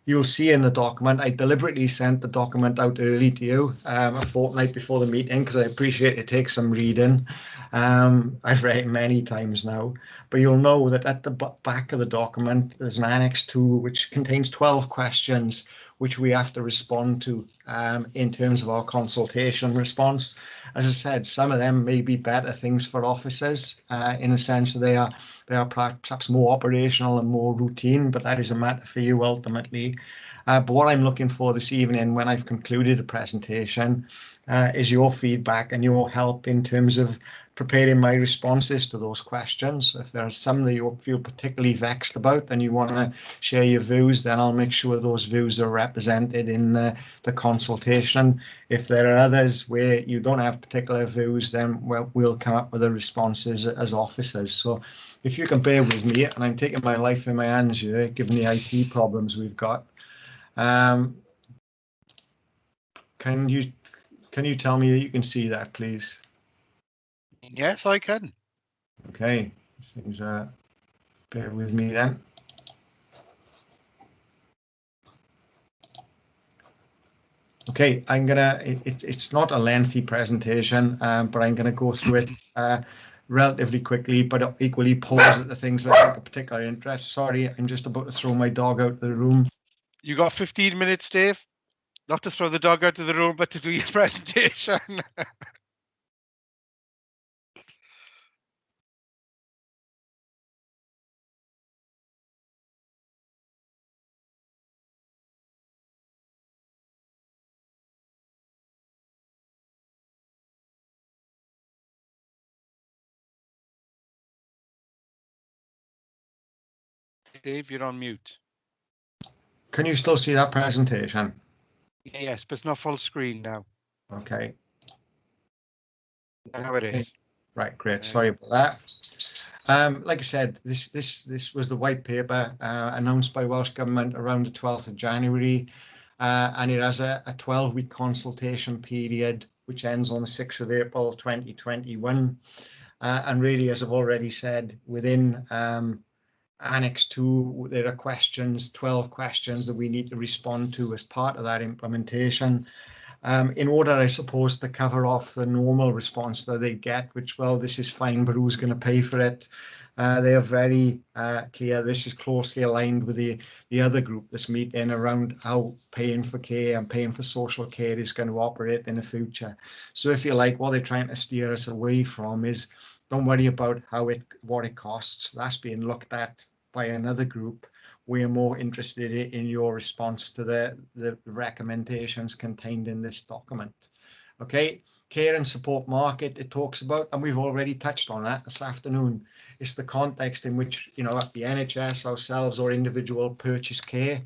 You'll see in the document, I deliberately sent the document out early to you, a fortnight before the meeting, because I appreciate it takes some reading. I've read it many times now, but you'll know that at the back of the document, there's an Annex 2, which contains 12 questions, which we have to respond to in terms of our consultation response. As I said, some of them may be better things for officers in a sense that they are perhaps more operational and more routine, but that is a matter for you ultimately. But what I'm looking for this evening when I've concluded the presentation is your feedback and your help in terms of preparing my responses to those questions. If there are some that you feel particularly vexed about and you want to share your views, then I'll make sure those views are represented in the consultation. If there are others where you don't have particular views, then we'll come up with the responses as officers. So if you can bear with me, and I'm taking my life in my hands here, given the IT problems we've got. Can you tell me that you can see that, please? Yes, I can. Okay, these things bear with me then. Okay, I'm gonna. It's not a lengthy presentation, but I'm gonna go through it relatively quickly, but equally pause at the things that I think of particular interest. Sorry, I'm just about to throw my dog out of the room. You got 15 minutes, Dave. Not to throw the dog out of the room, but to do your presentation. Dave, you're on mute. Can you still see that presentation? Yes, but it's not full screen now. Okay. Now it is. Right, great. Sorry about that. Like I said, this was the white paper announced by Welsh Government around the 12th of January, and it has a 12-week consultation period, which ends on the 6th of April 2021. And really, as I've already said, within Annex 2, there are questions, 12 questions that we need to respond to as part of that implementation. In order, I suppose, to cover off the normal response that they get, which, well, this is fine, but who's going to pay for it? They are very clear. This is closely aligned with the other group that's meeting around how paying for care and paying for social care is going to operate in the future. So if you like, what they're trying to steer us away from is don't worry about what it costs. That's being looked at by another group. We are more interested in your response to the recommendations contained in this document. Okay, care and support market it talks about, and we've already touched on that this afternoon. It's the context in which, the NHS, ourselves, or individual purchase care.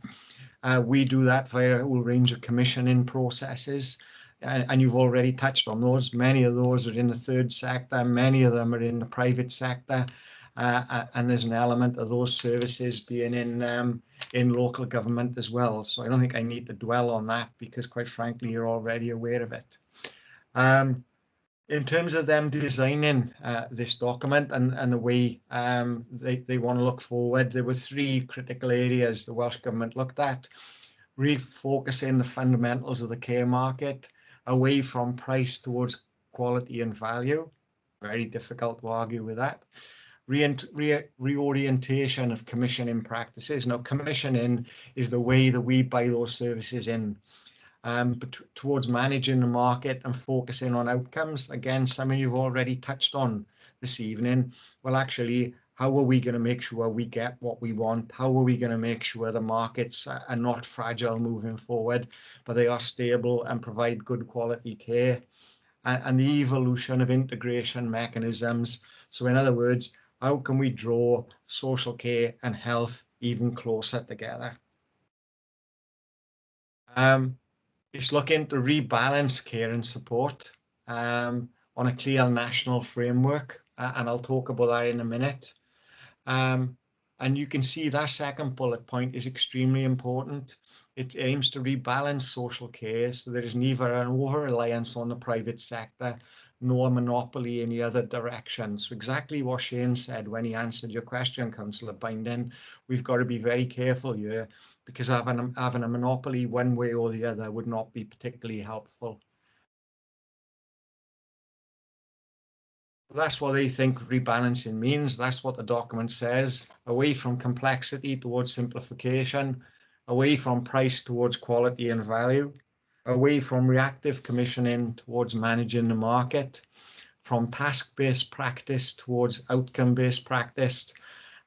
We do that via a whole range of commissioning processes. And you've already touched on those. Many of those are in the third sector. Many of them are in the private sector. And there's an element of those services being in local government as well. So I don't think I need to dwell on that because, quite frankly, you're already aware of it. In terms of them designing this document and the way they want to look forward, there were 3 critical areas the Welsh Government looked at. Refocusing the fundamentals of the care market away from price towards quality and value. Very difficult to argue with that. Reorientation of commissioning practices. Now, commissioning is the way that we buy those services in, but towards managing the market and focusing on outcomes. Again, some of you've already touched on this evening. Well, actually, how are we going to make sure we get what we want? How are we going to make sure the markets are not fragile moving forward, but they are stable and provide good quality care? And the evolution of integration mechanisms. So in other words, how can we draw social care and health even closer together? It's looking to rebalance care and support on a clear national framework, and I'll talk about that in a minute. And you can see that second bullet point is extremely important. It aims to rebalance social care so there is neither an over-reliance on the private sector nor a monopoly in the other direction. So exactly what Shane said when he answered your question, Councillor Binding, we've got to be very careful here because having a monopoly one way or the other would not be particularly helpful. That's what they think rebalancing means. That's what the document says. Away from complexity towards simplification. away from price towards quality and value, away from reactive commissioning towards managing the market, from task-based practice towards outcome-based practice,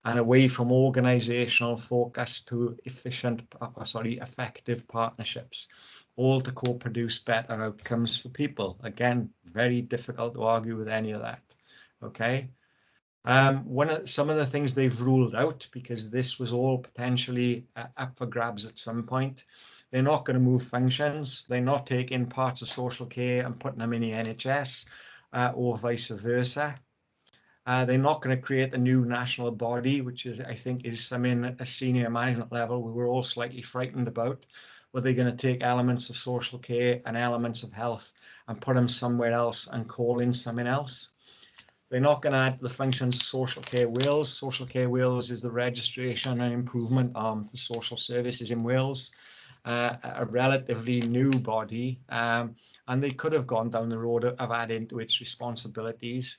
and away from organizational focus to effective partnerships, all to co-produce better outcomes for people. Again, very difficult to argue with any of that. Okay. Some of the things they've ruled out, because this was all potentially up for grabs at some point, they're not going to move functions. They're not taking parts of social care and putting them in the NHS or vice versa. They're not going to create a new national body, which is, I think, is something at a senior management level we were all slightly frightened about. Were they going to take elements of social care and elements of health and put them somewhere else and call in something else? They're not going to add the functions of Social Care Wales. Social Care Wales is the registration and improvement arm for social services in Wales, a relatively new body, and they could have gone down the road of adding to its responsibilities.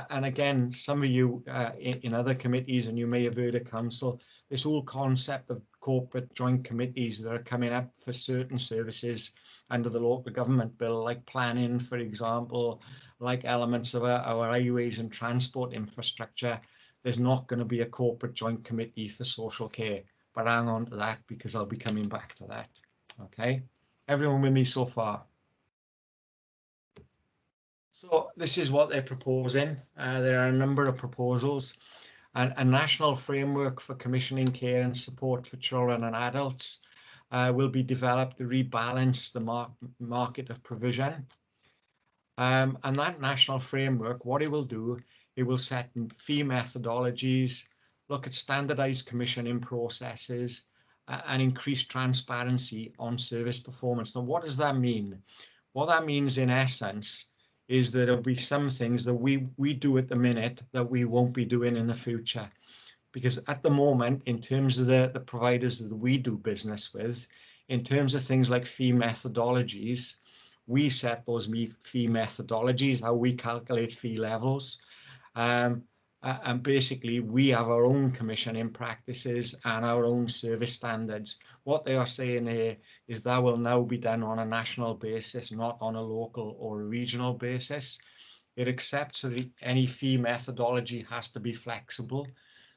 And again, some of you in other committees, and you may have heard of council, this whole concept of corporate joint committees that are coming up for certain services under the local government bill, like planning, for example, like elements of our highways and transport infrastructure. There's not going to be a corporate joint committee for social care, but hang on to that because I'll be coming back to that. Okay, everyone with me so far? So this is what they're proposing. There are a number of proposals. A national framework for commissioning care and support for children and adults will be developed to rebalance the market of provision. And that national framework, what it will do, it will set fee methodologies, look at standardized commissioning processes, and increase transparency on service performance. Now, what does that mean? What that means in essence is that there'll be some things that we do at the minute that we won't be doing in the future. Because at the moment, in terms of the providers that we do business with, in terms of things like fee methodologies, we set those fee methodologies, how we calculate fee levels. And basically, we have our own commissioning practices and our own service standards. What they are saying here is that will now be done on a national basis, not on a local or a regional basis. It accepts that any fee methodology has to be flexible.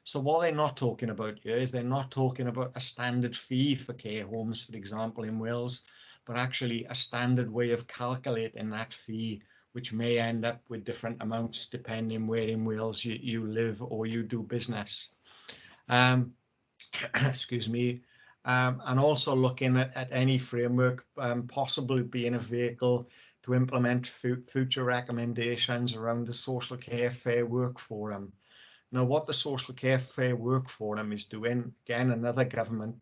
So what they're not talking about here is they're not talking about a standard fee for care homes, for example, in Wales, but actually a standard way of calculating that fee, which may end up with different amounts depending where in Wales you live or you do business. Excuse me. And also looking at any framework possibly being a vehicle to implement future recommendations around the Social Care Fair Work Forum. Now, what the Social Care Fair Work Forum is doing, again, another government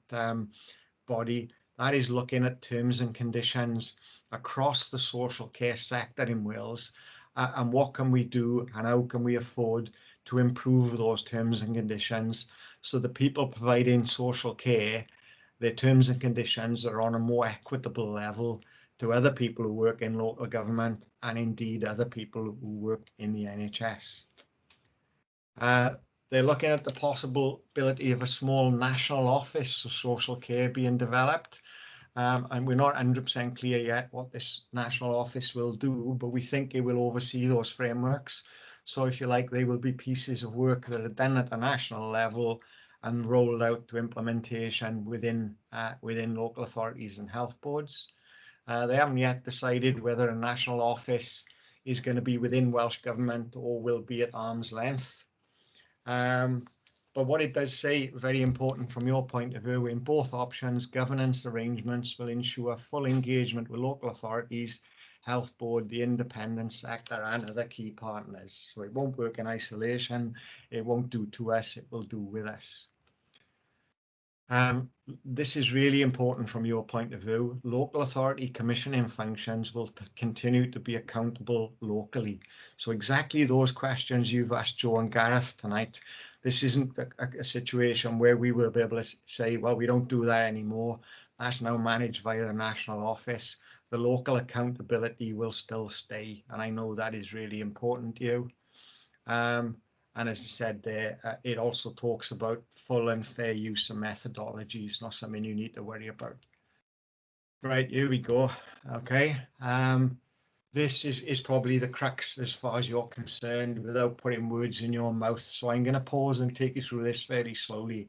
body, that is looking at terms and conditions across the social care sector in Wales, and what can we do and how can we afford to improve those terms and conditions so the people providing social care, their terms and conditions are on a more equitable level to other people who work in local government and indeed other people who work in the NHS. They're looking at the possibility of a small national office for social care being developed. And we're not 100% clear yet what this national office will do, but we think it will oversee those frameworks. So if you like, they will be pieces of work that are done at a national level and rolled out to implementation within local authorities and health boards. They haven't yet decided whether a national office is going to be within Welsh Government or will be at arm's length. But what it does say, very important from your point of view, in both options, governance arrangements will ensure full engagement with local authorities, health board, the independent sector and other key partners. So it won't work in isolation, it won't do to us, it will do with us. This is really important from your point of view. Local authority commissioning functions will continue to be accountable locally. So exactly those questions you've asked Joe and Gareth tonight, this isn't a situation where we will be able to say, well, we don't do that anymore. That's now managed via the national office. The local accountability will still stay. And I know that is really important to you. And as I said there, it also talks about full and fair use of methodologies, not something you need to worry about. Right, here we go. Okay. This is probably the crux as far as you're concerned, without putting words in your mouth. So I'm going to pause and take you through this very slowly.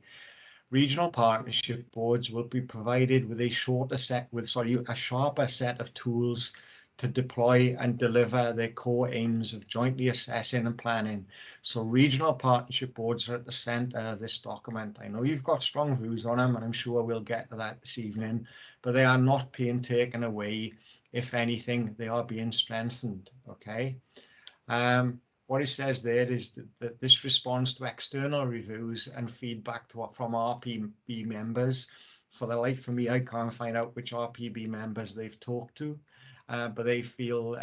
Regional partnership boards will be provided with a sharper set of tools to deploy and deliver their core aims of jointly assessing and planning. So regional partnership boards are at the centre of this document. I know you've got strong views on them, and I'm sure we'll get to that this evening, but they are not being taken away. If anything, they are being strengthened, okay? What it says there is that this responds to external reviews and feedback from RPB members. For the life of me, I can't find out which RPB members they've talked to, but they feel,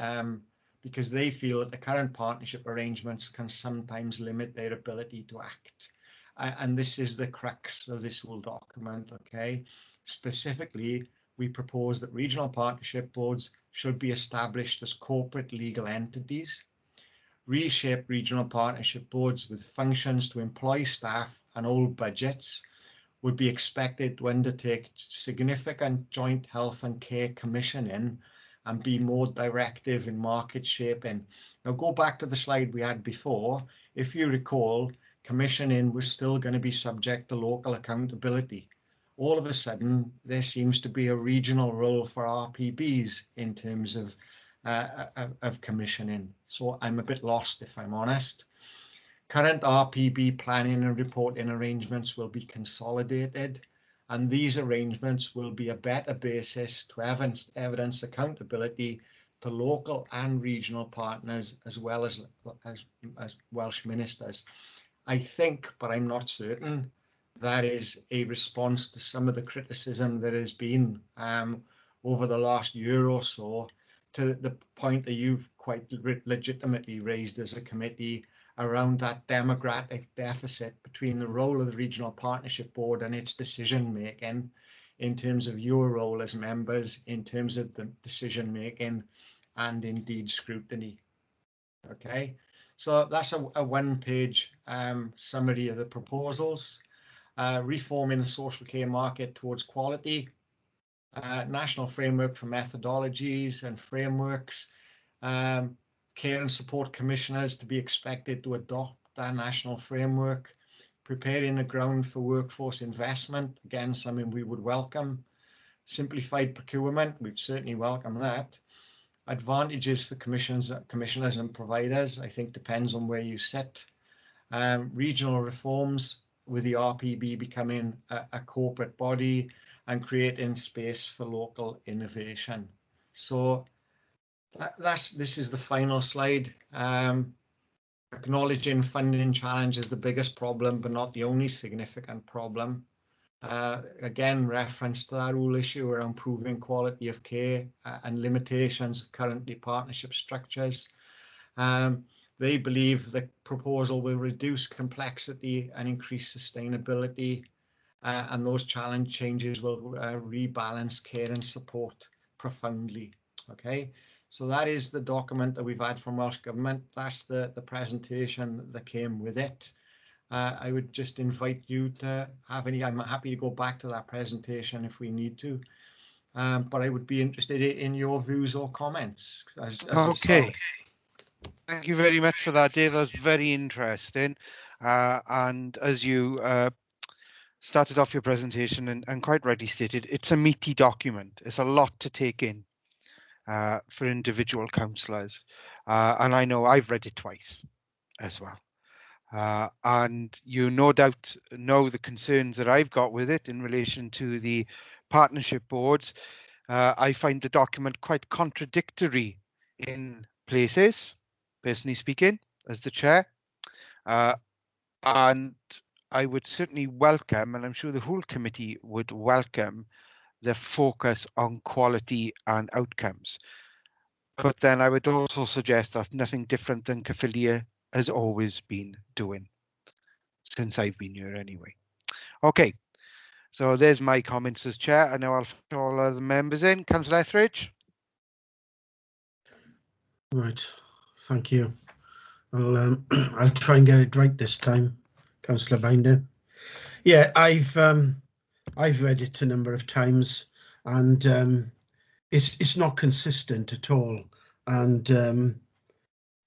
because they feel that the current partnership arrangements can sometimes limit their ability to act. And this is the crux of this whole document, okay? Specifically, we propose that regional partnership boards should be established as corporate legal entities. Reshape regional partnership boards with functions to employ staff and hold budgets would be expected to undertake significant joint health and care commissioning and be more directive in market shaping. Now go back to the slide we had before. If you recall, commissioning was still going to be subject to local accountability. All of a sudden, there seems to be a regional role for RPBs in terms of commissioning. So I'm a bit lost, if I'm honest. Current RPB planning and reporting arrangements will be consolidated, and these arrangements will be a better basis to evidence accountability to local and regional partners, as well as Welsh ministers. I think, but I'm not certain, that is a response to some of the criticism that has been over the last year or so, to the point that you've quite legitimately raised as a committee around that democratic deficit between the role of the Regional Partnership Board and its decision making, in terms of your role as members, in terms of the decision making, and indeed scrutiny. Okay, so that's a one-page summary of the proposals. Reforming the social care market towards quality. National framework for methodologies and frameworks. Care and support commissioners to be expected to adopt that national framework. Preparing the ground for workforce investment, again, something we would welcome. Simplified procurement, we'd certainly welcome that. Advantages for commissioners and providers, I think depends on where you sit. Regional reforms, with the RPB becoming a corporate body and creating space for local innovation. So this is the final slide. Acknowledging funding challenge is the biggest problem, but not the only significant problem. Again, reference to that whole issue around improving quality of care and limitations of currently partnership structures. They believe the proposal will reduce complexity and increase sustainability, and those challenge changes will rebalance care and support profoundly. Okay, so that is the document that we've had from Welsh Government. That's the presentation that came with it. I would just invite you to have any. I'm happy to go back to that presentation if we need to, but I would be interested in your views or comments. Okay. Thank you very much for that, Dave. That was very interesting. And as you started off your presentation and quite rightly stated, it's a meaty document. It's a lot to take in for individual councillors. And I know I've read it twice as well. And you no doubt know the concerns that I've got with it in relation to the partnership boards. I find the document quite contradictory in places, personally speaking, as the chair. And I would certainly welcome, and I'm sure the whole committee would welcome, the focus on quality and outcomes. But then I would also suggest that's nothing different than Caerphilia has always been doing since I've been here anyway. Okay, so there's my comments as chair. I know I'll fit all other members in. Councillor Etheridge. Right, thank you. I'll try and get it right this time, Councillor Binder. Yeah, I've read it a number of times, and it's not consistent at all. And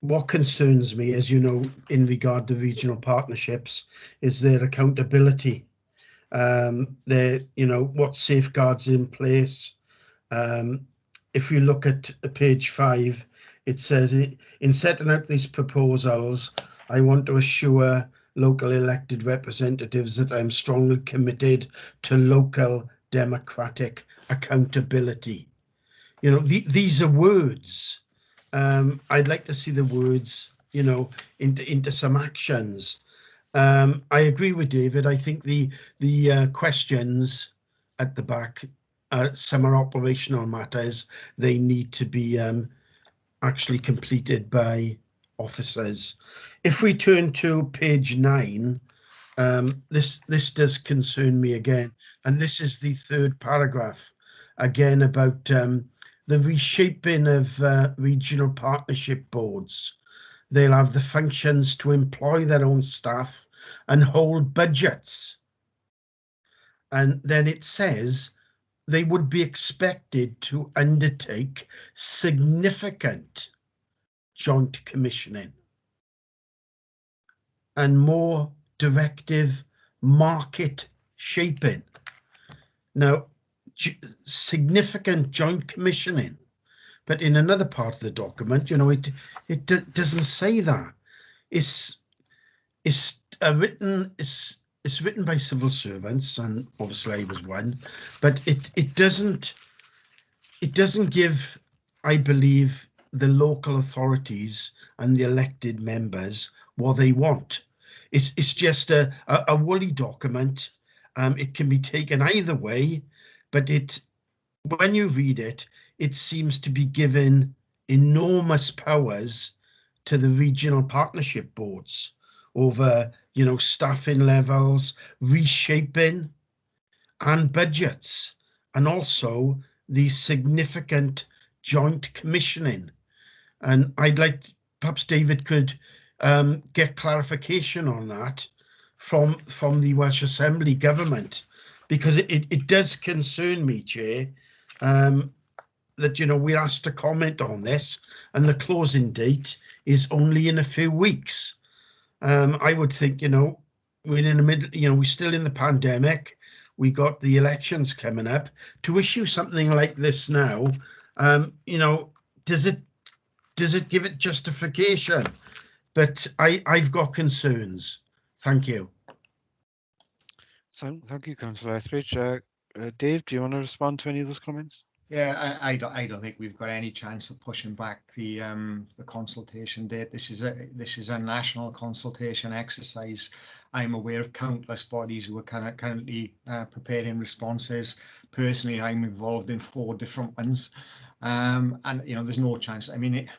what concerns me, as you know, in regard to regional partnerships, is their accountability. What safeguards are in place. If you look at page 5, it says, in setting out these proposals, I want to assure local elected representatives that I'm strongly committed to local democratic accountability. You know, these are words. I'd like to see the words, you know, into some actions. I agree with David. I think the questions at the back, some are operational matters. They need to be actually completed by officers. If we turn to page 9, this does concern me again, and this is the 3rd paragraph, again about the reshaping of regional partnership boards. They'll have the functions to employ their own staff and hold budgets. And then it says they would be expected to undertake significant joint commissioning and more directive market shaping. Now, significant joint commissioning, but in another part of the document, you know, it doesn't say that. It's written by civil servants, and obviously I was one, but it doesn't give, I believe, the local authorities and the elected members what they want. It's just a woolly document. It can be taken either way, but when you read it, it seems to be given enormous powers to the regional partnership boards over, you know, staffing levels, reshaping, and budgets, and also the significant joint commissioning. And I'd like, perhaps David could get clarification on that from the Welsh Assembly government, because it does concern me, Chair, that, you know, we're asked to comment on this and the closing date is only in a few weeks. I would think, you know, we're in the middle, you know, we're still in the pandemic. We got the elections coming up. To issue something like this now, you know, does it give it justification? But I've got concerns. Thank you. So thank you, Councillor Etheridge. Dave, do you want to respond to any of those comments? Yeah, I don't think we've got any chance of pushing back the consultation date. This is a national consultation exercise. I'm aware of countless bodies who are currently preparing responses. Personally, I'm involved in 4 different ones, and you know, there's no chance. I mean,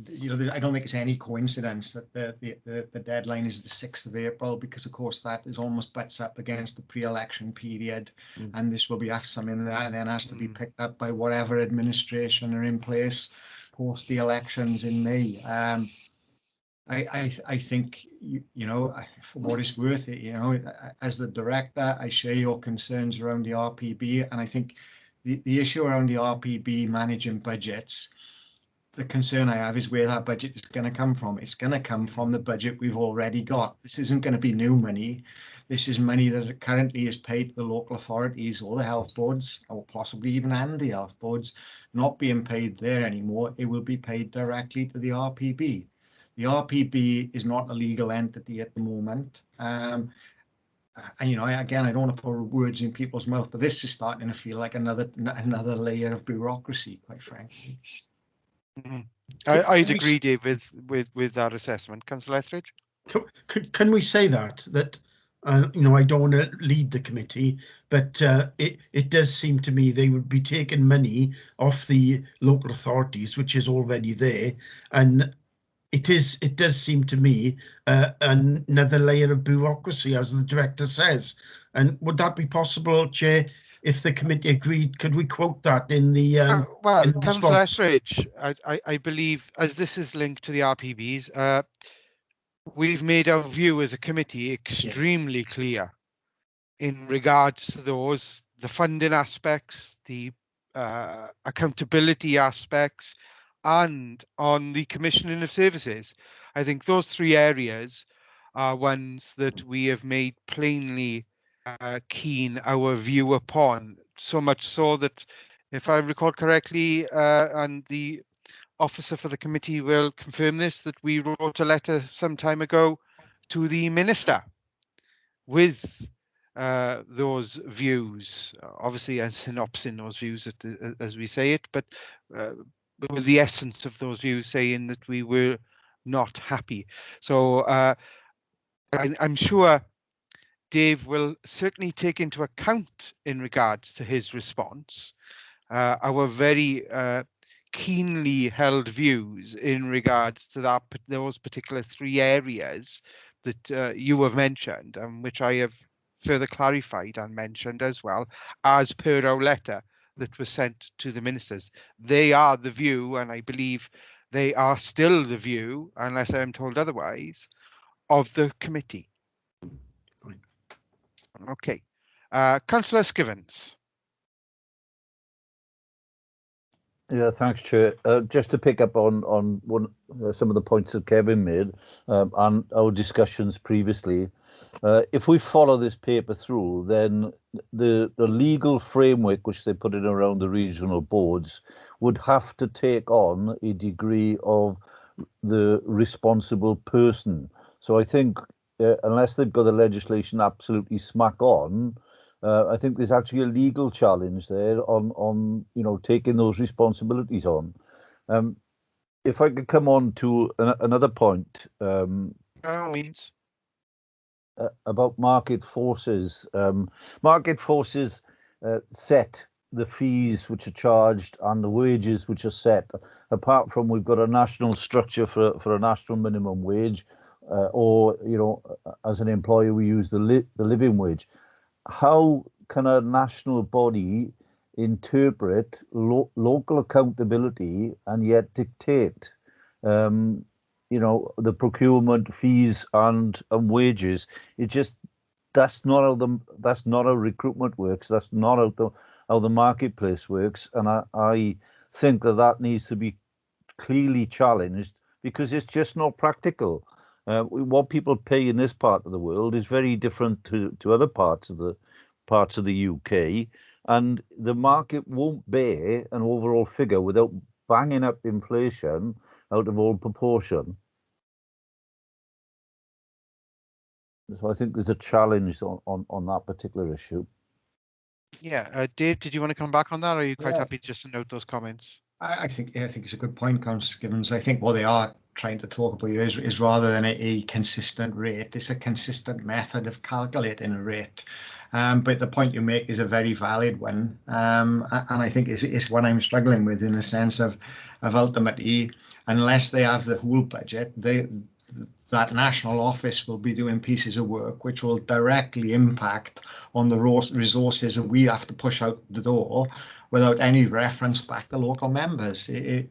you know, I don't think it's any coincidence that the deadline is the 6th of April, because of course that is almost butts up against the pre-election period, and this will be after something that then has to be picked up by whatever administration are in place post the elections in May. I think, you know, for what it's worth, you know, as the director, I share your concerns around the RPB, and I think the issue around the RPB managing budgets, the concern I have is where that budget is going to come from. It's going to come from the budget we've already got. This isn't going to be new money. This is money that currently is paid to the local authorities or the health boards, or possibly even and the health boards, not being paid there anymore. It will be paid directly to the RPB. The RPB is not a legal entity at the moment. And, you know, again, I don't want to put words in people's mouth, but this is starting to feel like another layer of bureaucracy, quite frankly. I'd agree, Dave, with that assessment. Councillor Etheridge? Can we say that you know, I don't want to lead the committee, but it does seem to me they would be taking money off the local authorities, which is already there, and it does seem to me another layer of bureaucracy, as the director says. And would that be possible, Chair, if the committee agreed, could we quote that in the well, in the Councillor response? Etheridge, I believe, as this is linked to the RPBs, we've made our view as a committee extremely clear in regards to those, the funding aspects, the accountability aspects, and on the commissioning of services. I think those three areas are ones that we have made plainly keen our view upon, so much so that, if I recall correctly, and the officer for the committee will confirm this, that we wrote a letter some time ago to the minister with those views, obviously as synopsing those views as we say it, but with the essence of those views, saying that we were not happy. So I'm sure Dave will certainly take into account, in regards to his response, our very keenly held views in regards to those particular three areas that you have mentioned, and which I have further clarified and mentioned as well, as per our letter that was sent to the ministers. They are the view, and I believe they are still the view, unless I'm told otherwise, of the committee. Okay. Councillor Skivens. Yeah, thanks, Chair. Just to pick up on some of the points that Kevin made and our discussions previously, if we follow this paper through, then the legal framework which they put in around the regional boards would have to take on a degree of the responsible person. So I think unless they've got the legislation absolutely smack on, I think there's actually a legal challenge there on taking those responsibilities on. If I could come on to another point. By all means. About market forces. Market forces set the fees which are charged and the wages which are set. Apart from we've got a national structure for a national minimum wage, or as an employer we use the living wage. How can a national body interpret local accountability and yet dictate the procurement fees and wages? That's not how recruitment works. That's not how the marketplace works. And I think that needs to be clearly challenged, because it's just not practical. What people pay in this part of the world is very different to other parts of the UK, and the market won't bear an overall figure without banging up inflation out of all proportion. So I think there's a challenge on that particular issue. Yeah, Dave, did you want to come back on that, or are you quite happy just to note those comments? I think it's a good point, Councillor Gibbons. I think what they are trying to talk about here is rather than a consistent rate, it's a consistent method of calculating a rate. But the point you make is a very valid one, and I think it's what I'm struggling with, in a sense of ultimately, unless they have the whole budget, that national office will be doing pieces of work which will directly impact on the resources that we have to push out the door, without any reference back to local members. I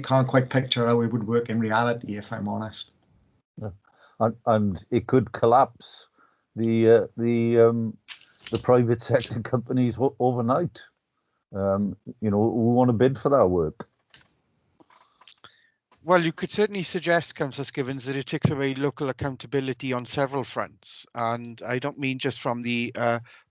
can't quite picture how it would work in reality, if I'm honest. Yeah. And it could collapse the private sector companies overnight. Who want to bid for that work? Well, you could certainly suggest, Councillor Skivens, that it takes away local accountability on several fronts. And I don't mean just from the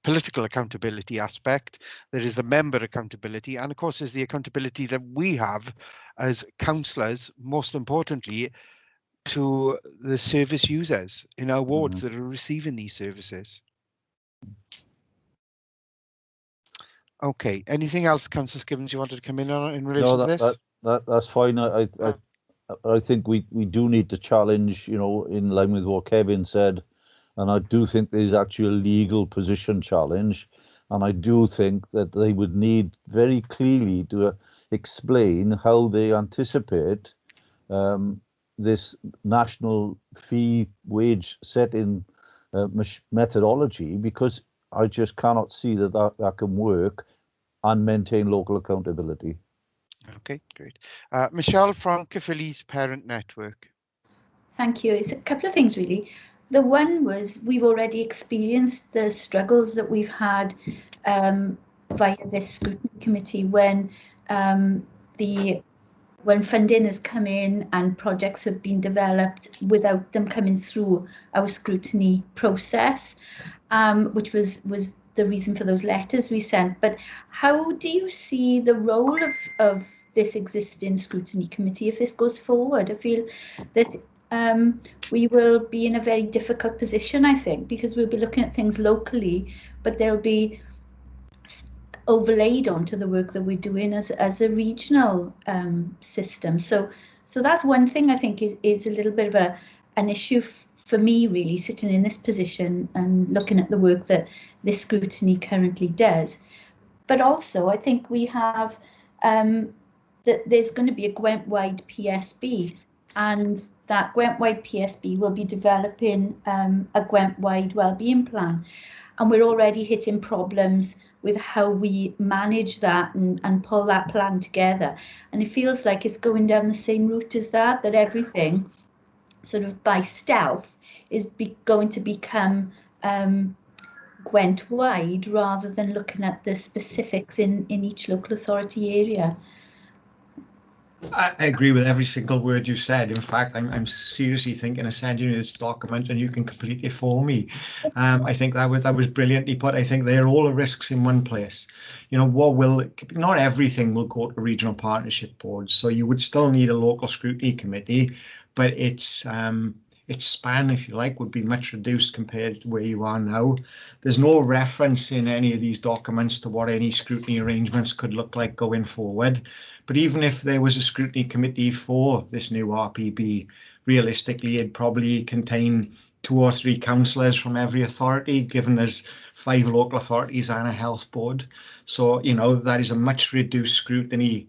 political accountability aspect. There is the member accountability, and of course there's the accountability that we have as councillors, most importantly, to the service users in our wards that are receiving these services. Okay, anything else, Councillor Skivens, you wanted to come in on in relation to this? That's fine. I think we do need to challenge, in line with what Kevin said, and I do think there's actually a legal position challenge, and I do think that they would need very clearly to explain how they anticipate this national fee wage setting methodology, because I just cannot see that can work and maintain local accountability. Okay, great. Michelle from Caerphilly's Parent Network. Thank you. It's a couple of things really. The one was we've already experienced the struggles that we've had via this scrutiny committee when funding has come in and projects have been developed without them coming through our scrutiny process, which was the reason for those letters we sent. But how do you see the role of this existing scrutiny committee if this goes forward? I feel that we will be in a very difficult position, I think, because we'll be looking at things locally, but they'll be overlaid onto the work that we're doing as a regional system. So that's one thing I think is a little bit of an issue for me, really, sitting in this position and looking at the work that this scrutiny currently does. But also, I think we have that there's going to be a Gwent-wide PSB, and that Gwent-wide PSB will be developing a Gwent-wide wellbeing plan. And we're already hitting problems with how we manage that and pull that plan together. And it feels like it's going down the same route as that everything sort of by stealth is going to become Gwent-wide rather than looking at the specifics in each local authority area. I agree with every single word you said. In fact, I'm seriously thinking of sending you this document and you can complete it for me. I think that was brilliantly put. I think they're all the risks in one place. You know, not everything will go to regional partnership boards. So you would still need a local scrutiny committee, but its span, if you like, would be much reduced compared to where you are now. There's no reference in any of these documents to what any scrutiny arrangements could look like going forward. But even if there was a scrutiny committee for this new RPB, realistically, it'd probably contain 2 or 3 councillors from every authority, given there's 5 local authorities and a health board. So, you know, that is a much reduced scrutiny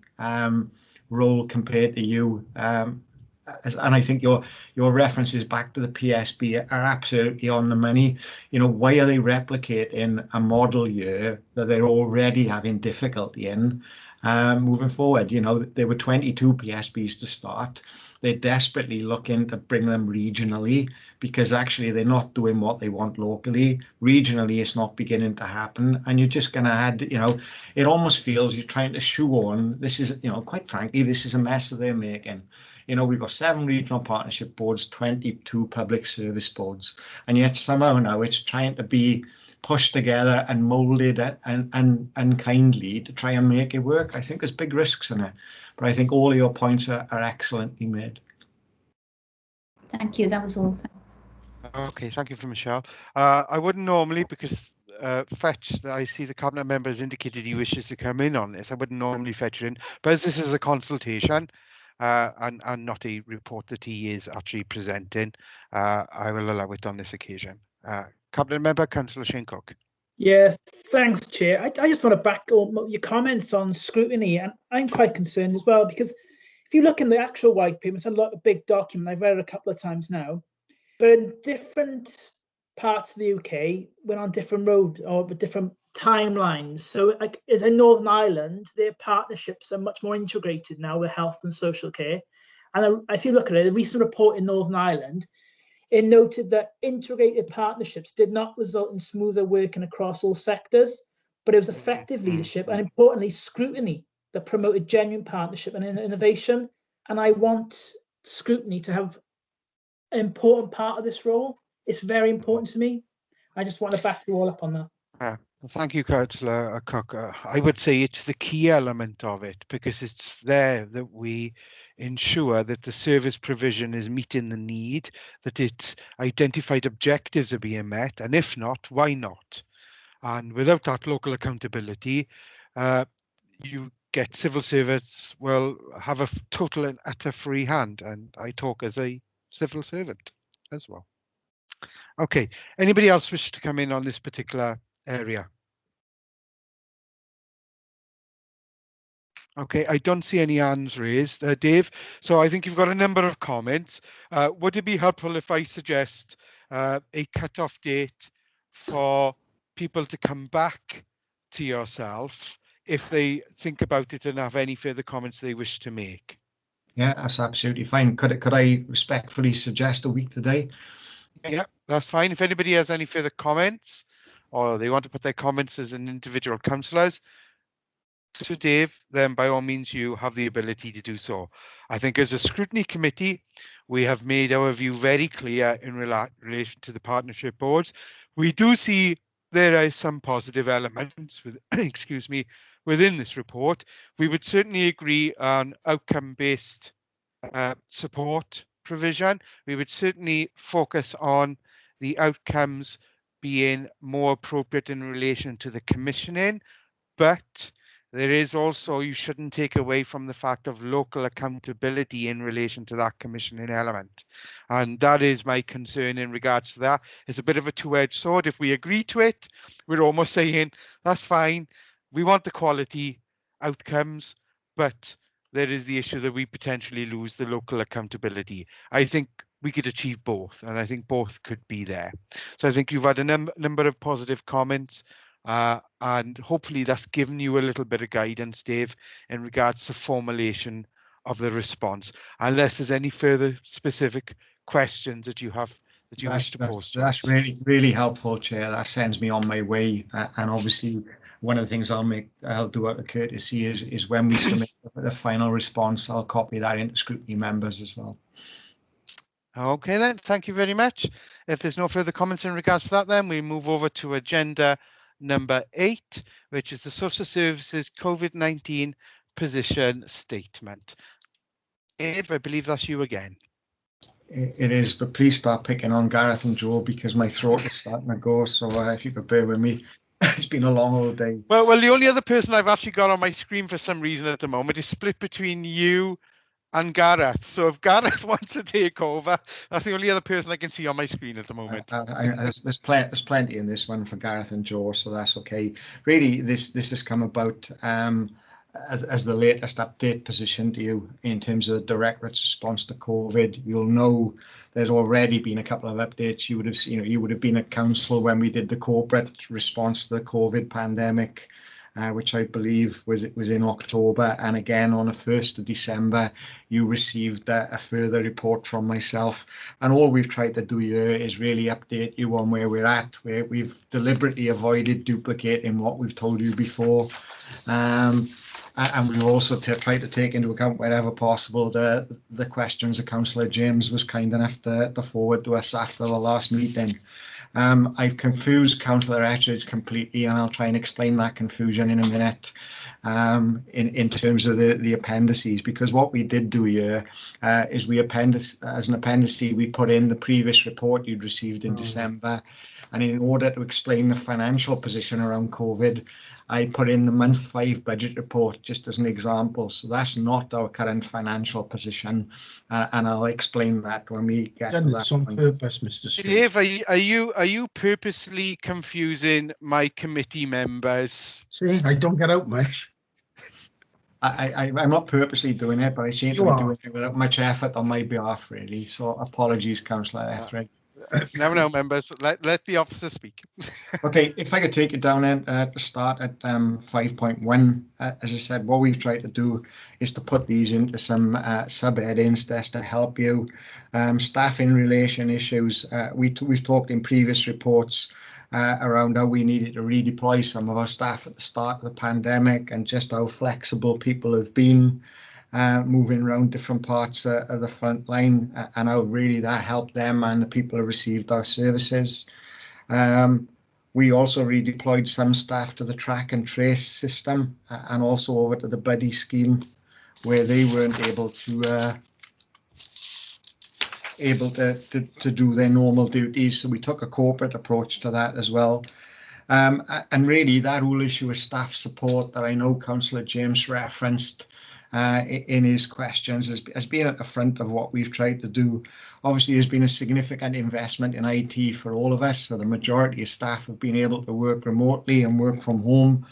role compared to you. And I think your references back to the PSB are absolutely on the money. You know, why are they replicating a model year that they're already having difficulty in moving forward? You know, there were 22 PSBs to start. They're desperately looking to bring them regionally because actually they're not doing what they want locally. Regionally, it's not beginning to happen. And you're just going to add, you know, it almost feels you're trying to shoehorn. This is, you know, quite frankly, this is a mess that they're making. You know, we've got 7 regional partnership boards, 22 public service boards, and yet somehow now it's trying to be pushed together and molded and kindly to try and make it work. I think there's big risks in it, but I think all of your points are excellently made. Thank you. That was all. Thanks. Okay, thank you for Michelle. I wouldn't normally, because Fetch, I see the cabinet member has indicated he wishes to come in on this. I wouldn't normally fetch it in, but as this is a consultation, and not a report that he is actually presenting, I will allow it on this occasion. Cabinet Member, Councillor Shane Cook. Yeah, thanks, Chair. I just want to back up your comments on scrutiny, and I'm quite concerned as well, because if you look in the actual white paper, it's a big document. I've read it a couple of times now, but in different parts of the UK, we're on different roads or different timelines. So, like, as in Northern Ireland, their partnerships are much more integrated now with health and social care. And if you look at it, a recent report in Northern Ireland, it noted that integrated partnerships did not result in smoother working across all sectors, but it was effective leadership and, importantly, scrutiny that promoted genuine partnership and innovation. And I want scrutiny to have an important part of this role. It's very important to me. I just want to back you all up on that. Thank you, Councillor Cook. I would say it's the key element of it, because it's there that we ensure that the service provision is meeting the need, that its identified objectives are being met, and if not, why not? And without that local accountability, you get civil servants will have a total and utter free hand, and I talk as a civil servant as well. Okay, anybody else wish to come in on this particular area? Okay, I don't see any hands raised, Dave. So I think you've got a number of comments. Would it be helpful if I suggest a cut-off date for people to come back to yourself if they think about it and have any further comments they wish to make. Yeah, that's absolutely fine. Could I respectfully suggest a week today? Yeah, that's fine. If anybody has any further comments or they want to put their comments as an individual councillors to Dave, then by all means you have the ability to do so. I think as a scrutiny committee, we have made our view very clear in relation to the partnership boards. We do see there are some positive elements with, excuse me, within this report. We would certainly agree on outcome-based support provision. We would certainly focus on the outcomes being more appropriate in relation to the commissioning, but there is also, you shouldn't take away from the fact of local accountability in relation to that commissioning element. And that is my concern in regards to that. It's a bit of a two-edged sword. If we agree to it, we're almost saying, that's fine. We want the quality outcomes, but there is the issue that we potentially lose the local accountability. I think we could achieve both, and I think both could be there. So I think you've had a number of positive comments. And hopefully that's given you a little bit of guidance, Dave, in regards to formulation of the response, unless there's any further specific questions that you have that you wish to pose to us. That's really helpful, Chair. That sends me on my way. And obviously, one of the things I'll do out of courtesy is when we submit the final response, I'll copy that into scrutiny members as well. Okay then, thank you very much. If there's no further comments in regards to that, then we move over to agenda number 8, which is the Social Services COVID-19 position statement. Dave, I believe that's you again. It is, but please start picking on Gareth and Joe because my throat is starting to go. So if you could bear with me, it's been a long old day. Well, the only other person I've actually got on my screen for some reason at the moment is split between you and Gareth. So if Gareth wants to take over, that's the only other person I can see on my screen at the moment. There's plenty in this one for Gareth and Joe, so that's okay. Really, this has come about as the latest update position to you in terms of the Directorate's response to COVID. You'll know there's already been a couple of updates. You would have been at council when we did the corporate response to the COVID pandemic. Which I believe was in October, and again on the 1st of December, you received a further report from myself. And all we've tried to do here is really update you on where we're at, where we've deliberately avoided duplicating what we've told you before. And we've also tried to take into account wherever possible the questions that Councillor James was kind enough to forward to us after the last meeting. I've confused Councillor Ettridge completely, and I'll try and explain that confusion in a minute in terms of the appendices, because what we did do here is as an appendix, we put in the previous report you'd received in December, and in order to explain the financial position around COVID, I put in the month 5 budget report just as an example. So that's not our current financial position, and I'll explain that when we get to that. It's on purpose, Mr. Street. Dave, are you purposely confusing my committee members? See, I don't get out much. I'm not purposely doing it, but I seem to be doing it without much effort on my behalf, really. So apologies, Councillor Etheridge. No, members, let the officer speak. Okay, if I could take you down then to start at 5.1. As I said, what we've tried to do is to put these into some sub-headings just to help you. Staffing relation issues. We've talked in previous reports around how we needed to redeploy some of our staff at the start of the pandemic, and just how flexible people have been moving around different parts of the front line, and how really that helped them and the people who received our services. We also redeployed some staff to the track and trace system, and also over to the buddy scheme, where they weren't able to do their normal duties. So we took a corporate approach to that as well. And really that whole issue of staff support that I know Councillor James referenced in his questions has been at the front of what we've tried to do. Obviously, there's been a significant investment in IT for all of us, so the majority of staff have been able to work remotely and work from home.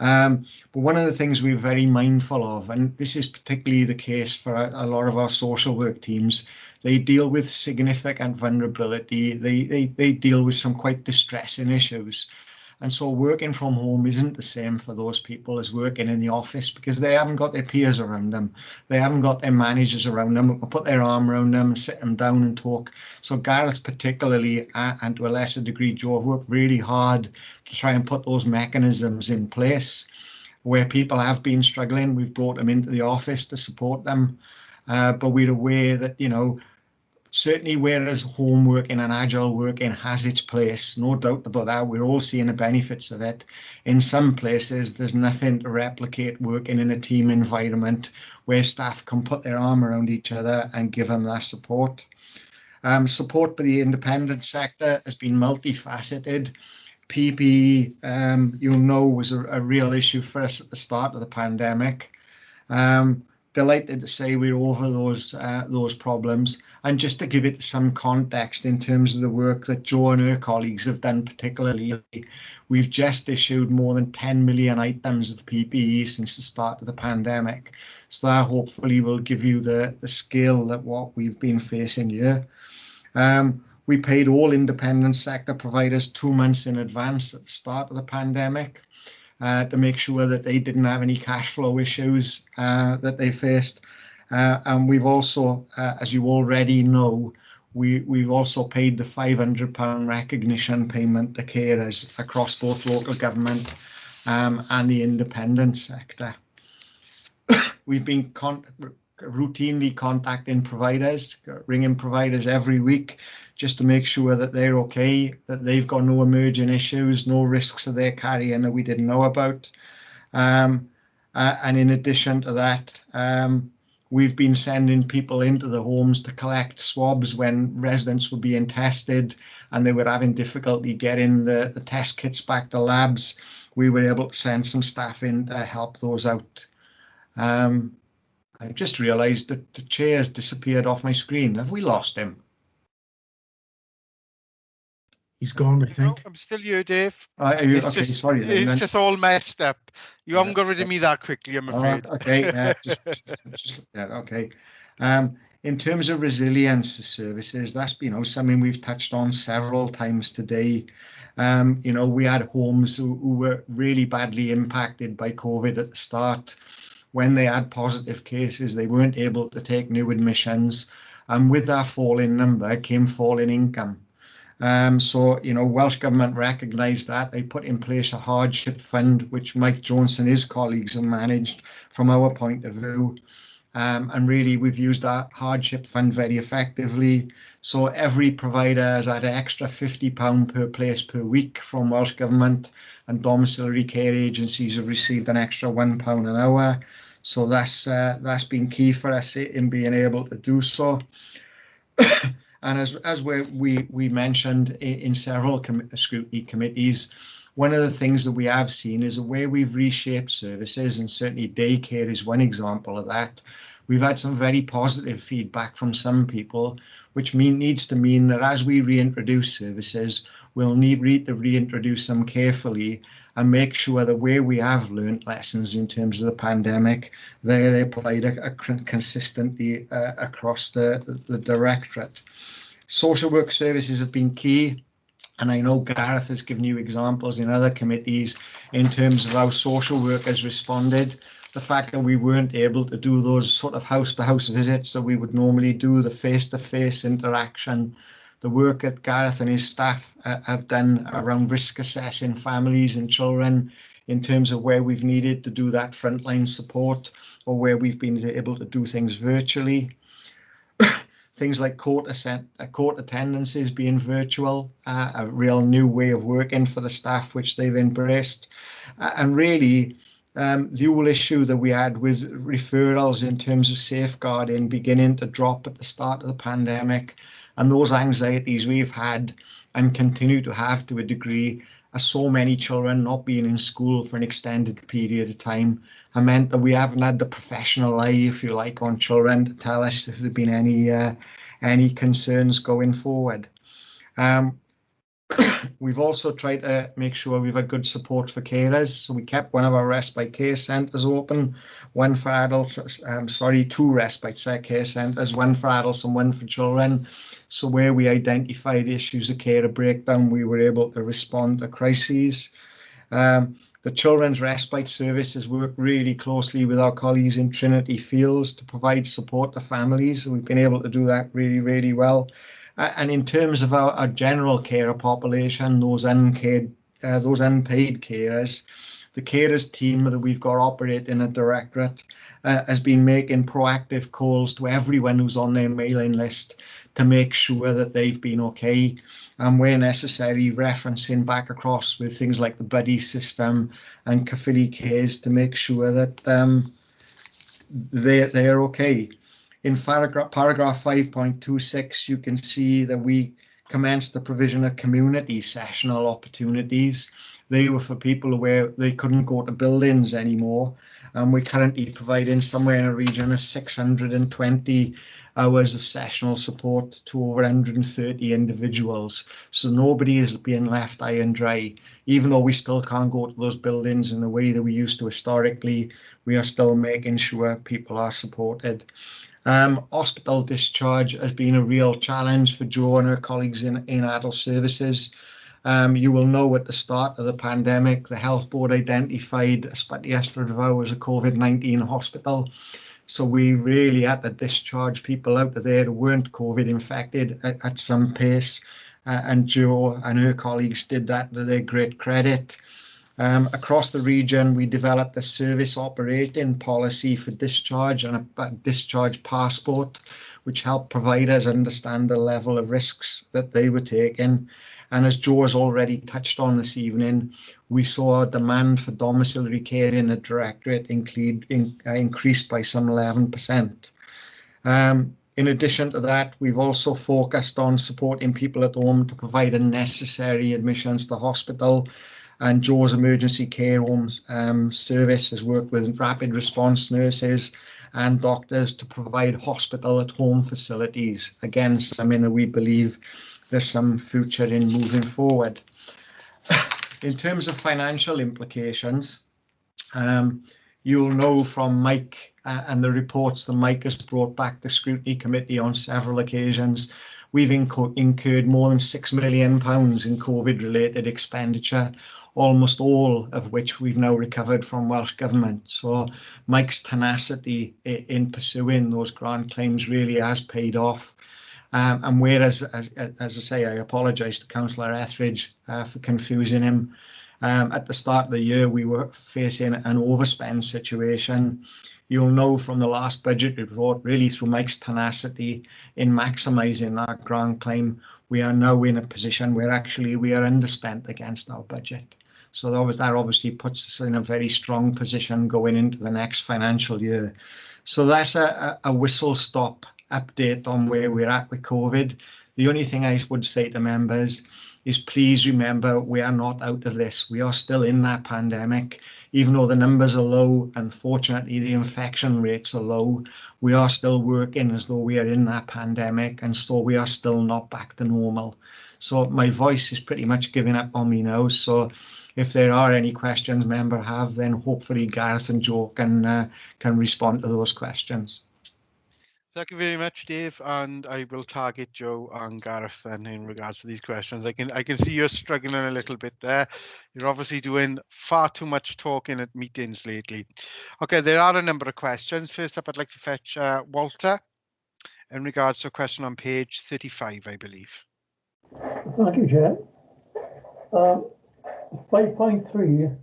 But one of the things we're very mindful of, and this is particularly the case for a lot of our social work teams, they deal with significant vulnerability. They deal with some quite distressing issues. And so working from home isn't the same for those people as working in the office, because they haven't got their peers around them. They haven't got their managers around them who can put their arm around them and sit them down and talk. So Gareth particularly, and to a lesser degree Joe, have worked really hard to try and put those mechanisms in place. Where people have been struggling, we've brought them into the office to support them. But we're aware that, you know, certainly whereas home working and agile working has its place, no doubt about that, we're all seeing the benefits of it. In some places, there's nothing to replicate working in a team environment where staff can put their arm around each other and give them that support. Support by the independent sector has been multifaceted. PPE, you'll know, was a real issue for us at the start of the pandemic. Delighted to say we're over those problems. And just to give it some context in terms of the work that Jo and her colleagues have done particularly, we've just issued more than 10 million items of PPE since the start of the pandemic. So that hopefully will give you the scale that what we've been facing here. We paid all independent sector providers 2 months in advance at the start of the pandemic. To make sure that they didn't have any cash flow issues that they faced. And we've also, as you already know, we've also paid the £500 recognition payment to carers across both local government and the independent sector. We've been routinely contacting providers, ringing providers every week just to make sure that they're okay, that they've got no emerging issues, no risks that they're carrying that we didn't know about. And in addition to that, we've been sending people into the homes to collect swabs when residents were being tested and they were having difficulty getting the test kits back to labs. We were able to send some staff in to help those out. I've just realised that the chair has disappeared off my screen. Have we lost him? He's gone, I think. No, I'm still here, Dave. Okay, just, sorry. It's just all messed up. You haven't got rid of me that quickly, I'm afraid. Okay, okay. In terms of resilience services, that's something we've touched on several times today. We had homes who were really badly impacted by COVID at the start. When they had positive cases, they weren't able to take new admissions. And with that falling number came falling income. So, Welsh Government recognised that. They put in place a hardship fund, which Mike Jones and his colleagues have managed from our point of view. And really, we've used that hardship fund very effectively. So every provider has had an extra £50 per place per week from Welsh Government, and domiciliary care agencies have received an extra £1 an hour. So that's been key for us in being able to do so. And as we mentioned in several scrutiny committees, one of the things that we have seen is the way we've reshaped services, and certainly daycare is one example of that. We've had some very positive feedback from some people, which needs to mean that as we reintroduce services, we'll need to reintroduce them carefully and make sure that where we have learnt lessons in terms of the pandemic, they're applied consistently across the directorate. Social work services have been key. And I know Gareth has given you examples in other committees in terms of how social workers responded. The fact that we weren't able to do those sort of house-to-house visits that we would normally do, the face-to-face interaction, the work that Gareth and his staff have done around risk assessing families and children in terms of where we've needed to do that frontline support or where we've been able to do things virtually. Things like court attendances being virtual, a real new way of working for the staff, which they've embraced. And really, the whole issue that we had with referrals in terms of safeguarding beginning to drop at the start of the pandemic, and those anxieties we've had and continue to have to a degree, as so many children not being in school for an extended period of time, have meant that we haven't had the professional eye, if you like, on children to tell us if there have been any concerns going forward. We've also tried to make sure we've had good support for carers. So we kept one of our respite care centres open, one for adults, two respite care centres, one for adults and one for children. So where we identified issues of carer breakdown, we were able to respond to crises. The Children's Respite Service has worked really closely with our colleagues in Trinity Fields to provide support to families. We've been able to do that really, really well. And in terms of our general carer population, those unpaid carers, the carers team that we've got operating a directorate has been making proactive calls to everyone who's on their mailing list to make sure that they've been okay, and where necessary referencing back across with things like the buddy system and Caerphilly Cares to make sure that they're okay. In paragraph 5.26, you can see that we commenced the provision of community sessional opportunities. They were for people where they couldn't go to buildings anymore, and we're currently providing somewhere in a region of 620 hours of sessional support to over 130 individuals. So nobody is being left high and dry. Even though we still can't go to those buildings in the way that we used to historically, we are still making sure people are supported. Hospital discharge has been a real challenge for Jo and her colleagues in adult services. You will know at the start of the pandemic, the Health Board identified Ysbyty Ystrad as a COVID-19 hospital. So we really had to discharge people out of there who weren't COVID infected at some pace. And Jo and her colleagues did that to their great credit. Across the region, we developed a service operating policy for discharge and a discharge passport, which helped providers understand the level of risks that they were taking. And as Jo has already touched on this evening, we saw a demand for domiciliary care in the directorate increased by some 11%. In addition to that, we've also focused on supporting people at home to provide necessary admissions to hospital. And Jo's emergency care homes service has worked with rapid response nurses and doctors to provide hospital at home facilities. Again, something that we believe there's some future in moving forward. In terms of financial implications, you'll know from Mike and the reports that Mike has brought back the Scrutiny Committee on several occasions, we've incurred more than £6 million in COVID-related expenditure, almost all of which we've now recovered from Welsh Government. So Mike's tenacity in pursuing those grant claims really has paid off. And whereas, as I say, I apologise to Councillor Etheridge for confusing him. At the start of the year, we were facing an overspend situation. You'll know from the last budget report, really through Mike's tenacity in maximising that grant claim, we are now in a position where actually we are underspent against our budget. So that obviously puts us in a very strong position going into the next financial year. So that's a whistle-stop update on where we're at with COVID. The only thing I would say to members is please remember we are not out of this. We are still in that pandemic. Even though the numbers are low, unfortunately the infection rates are low, we are still working as though we are in that pandemic, and so we are still not back to normal. So my voice is pretty much giving up on me now. So if there are any questions members have, then hopefully Gareth and Jo can respond to those questions. Thank you very much, Dave, and I will target Jo and Gareth then in regards to these questions. I can see you're struggling a little bit there. You're obviously doing far too much talking at meetings lately. Okay, there are a number of questions. First up, I'd like to fetch Walter in regards to a question on page 35, I believe. Thank you, Chair. 5.3,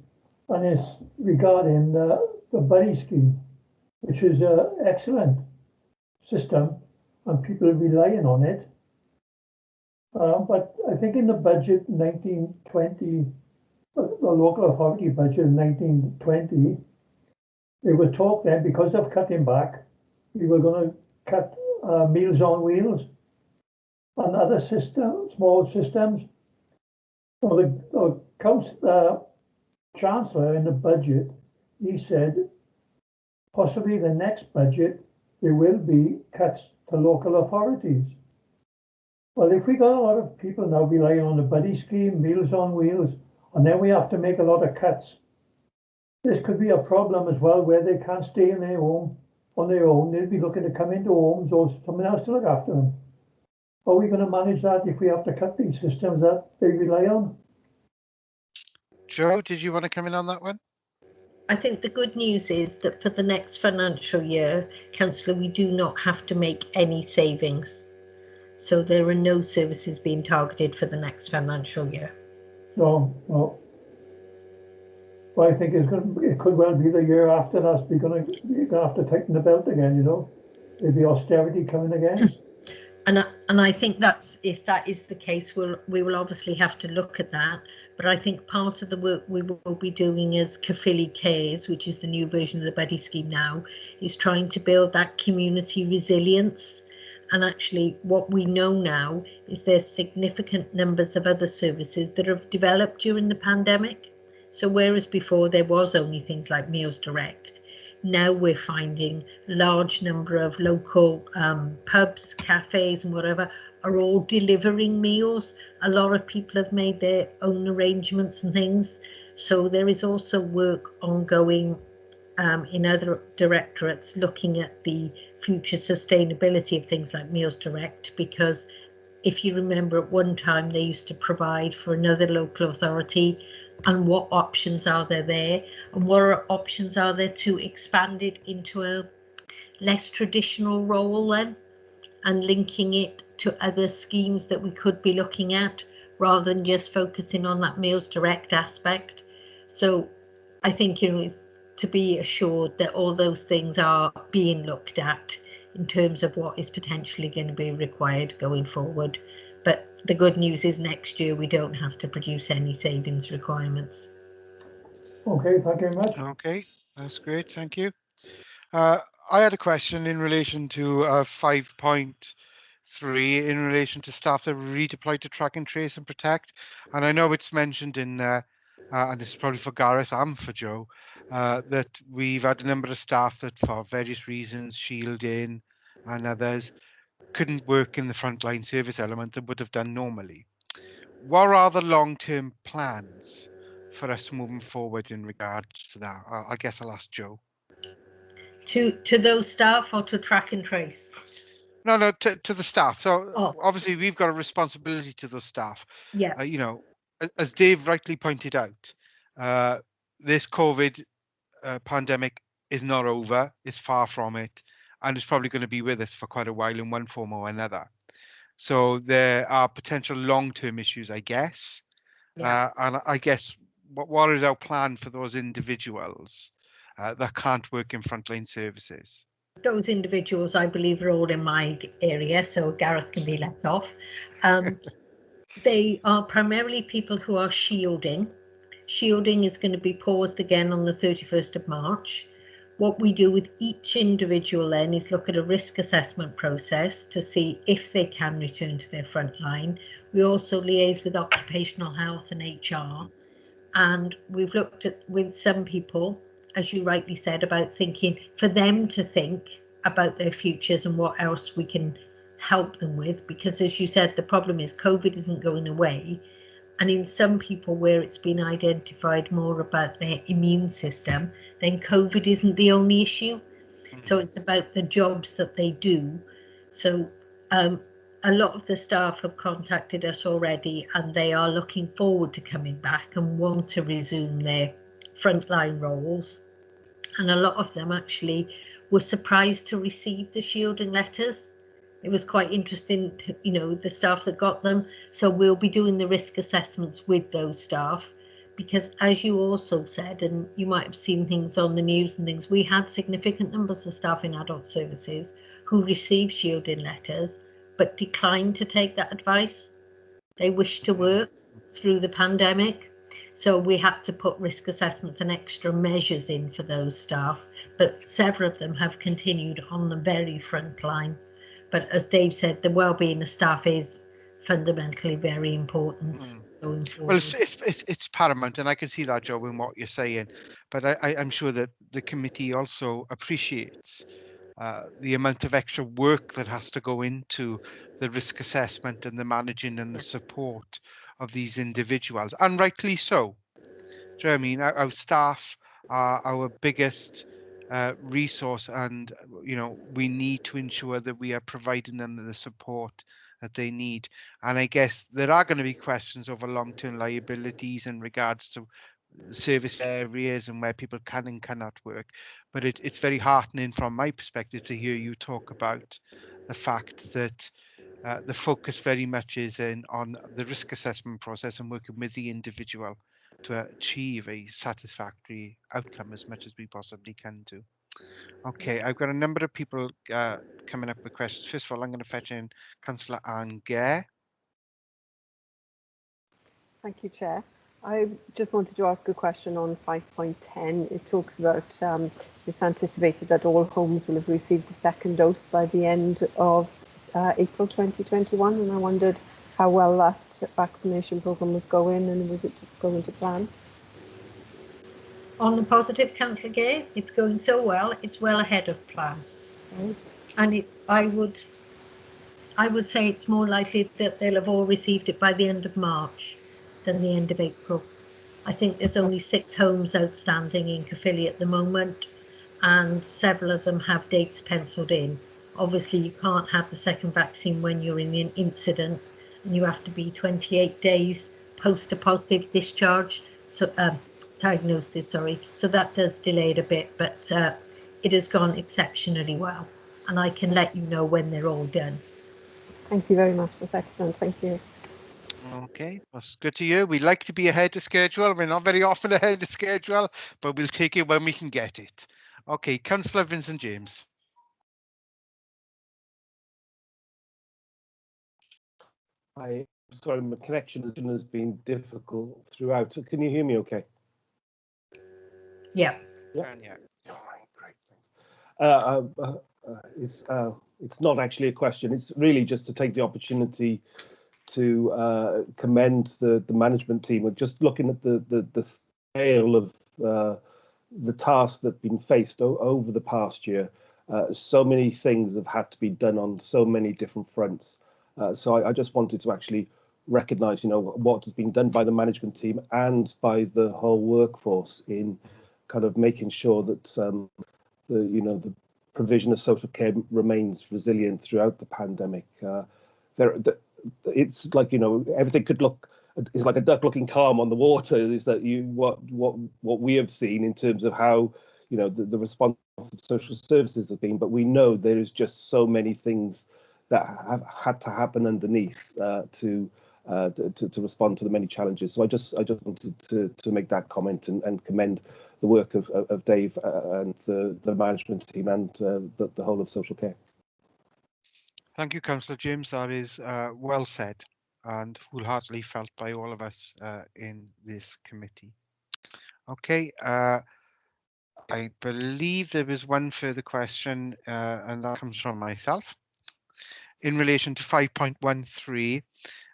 and it's regarding the buddy scheme, which is an excellent system and people relying on it. But I think in the budget 1920, the local authority budget 1920, it was talk then, because of cutting back, we were going to cut Meals on Wheels and other small systems. Well, the Chancellor in the budget, he said possibly the next budget there will be cuts to local authorities. Well, if we got a lot of people now relying on the buddy scheme, Meals on Wheels, and then we have to make a lot of cuts, this could be a problem as well, where they can't stay in their home on their own. They'll be looking to come into homes or someone else to look after them. How are we going to manage that if we have to cut these systems that they rely on? Joe, did you want to come in on that one? I think the good news is that for the next financial year, Councillor, we do not have to make any savings. So there are no services being targeted for the next financial year. No, no. Well, I think it could well be the year after that we're going to have to tighten the belt again, you know. There'll be austerity coming again. And I think that's, if that is the case, we will obviously have to look at that. But I think part of the work we will be doing as Caerphilly Cares, which is the new version of the buddy scheme now, is trying to build that community resilience. And actually what we know now is there's significant numbers of other services that have developed during the pandemic. So whereas before there was only things like Meals Direct, now we're finding large number of local pubs, cafes and whatever are all delivering meals. A lot of people have made their own arrangements and things. So there is also work ongoing in other directorates looking at the future sustainability of things like Meals Direct, because if you remember at one time they used to provide for another local authority, and what options are there and what options are there to expand it into a less traditional role then, and linking it to other schemes that we could be looking at rather than just focusing on that Meals Direct aspect. So I think, you know, to be assured that all those things are being looked at in terms of what is potentially going to be required going forward. But the good news is next year we don't have to produce any savings requirements. Okay, thank you very much. Okay, that's great. Thank you. I had a question in relation to 5.3 in relation to staff that were redeployed to track and trace and protect. And I know it's mentioned in there, and this is probably for Gareth and for Joe, that we've had a number of staff that for various reasons, shielding and others, couldn't work in the frontline service element that would have done normally. What are the long-term plans for us moving forward in regards to that? I guess I'll ask Joe. To those staff or to track and trace? No, to the staff. So obviously we've got a responsibility to the staff. Yeah. You know, as Dave rightly pointed out, this COVID pandemic is not over. It's far from it, and it's probably going to be with us for quite a while in one form or another. So there are potential long-term issues, I guess. Yeah. And I guess what is our plan for those individuals that can't work in frontline services? Those individuals, I believe, are all in my area, so Gareth can be left off. They are primarily people who are shielding. Shielding is going to be paused again on the 31st of March. What we do with each individual then is look at a risk assessment process to see if they can return to their front line. We also liaise with occupational health and HR. And we've looked at with some people, as you rightly said, about thinking for them to think about their futures and what else we can help them with, because as you said, the problem is COVID isn't going away. And in some people where it's been identified more about their immune system, then COVID isn't the only issue. So it's about the jobs that they do. So a lot of the staff have contacted us already, and they are looking forward to coming back and want to resume their frontline roles. And a lot of them actually were surprised to receive the shielding letters. It was quite interesting to, you know, the staff that got them. So we'll be doing the risk assessments with those staff, because as you also said, and you might have seen things on the news and things, we had significant numbers of staff in adult services who received shielding letters but declined to take that advice. They wished to work through the pandemic. So we had to put risk assessments and extra measures in for those staff, but several of them have continued on the very front line. But as Dave said, the well-being of staff is fundamentally very important going forward. Well, it's paramount, and I can see that, Joe, in what you're saying. But I'm sure that the committee also appreciates the amount of extra work that has to go into the risk assessment and the managing and the support of these individuals, and rightly so. Do you know what I mean? Our staff are our biggest resource, and you know, we need to ensure that we are providing them the support that they need. And I guess there are going to be questions over long-term liabilities in regards to service areas and where people can and cannot work. But it's very heartening from my perspective to hear you talk about the fact that the focus very much is on the risk assessment process and working with the individual to achieve a satisfactory outcome as much as we possibly can do. Okay, I've got a number of people coming up with questions. First of all, I'm going to fetch in Councillor Anne Gare. Thank you, Chair. I just wanted to ask a question on 5.10. It talks about it's anticipated that all homes will have received the second dose by the end of April 2021, and I wondered how well that vaccination programme was going, and was it going to plan? On the positive, Councillor Gay, it's going so well, it's well ahead of plan. Right. And I would say it's more likely that they'll have all received it by the end of March than the end of April. I think there's only 6 homes outstanding in Caerphilly at the moment, and several of them have dates penciled in. Obviously, you can't have the second vaccine when you're in an incident, and you have to be 28 days post a positive discharge, diagnosis, sorry. So that does delay it a bit, but it has gone exceptionally well, and I can let you know when they're all done. Thank you very much. That's excellent. Thank you. Okay, that's good to hear. We like to be ahead of schedule. We're not very often ahead of schedule, but we'll take it when we can get it. Okay, Councillor Vincent James. Sorry, my connection has been difficult throughout. So can you hear me okay? Yeah. Yeah. Yeah. Oh, great. It's not actually a question. It's really just to take the opportunity to commend the management team. We're just looking at the scale of the tasks that have been faced over the past year. So many things have had to be done on so many different fronts. So I just wanted to actually recognise, what has been done by the management team and by the whole workforce in kind of making sure that the provision of social care remains resilient throughout the pandemic. It's like, everything could look, it's like a duck looking calm on the water. Is that what we have seen in terms of how the response of social services have been, but we know there is just so many things that have had to happen underneath to respond to the many challenges. So I just wanted to make that comment and commend the work of Dave and the management team and the whole of social care. Thank you, Councillor James. That is well said and wholeheartedly felt by all of us in this committee. Okay, I believe there was one further question, and that comes from myself in relation to 5.13,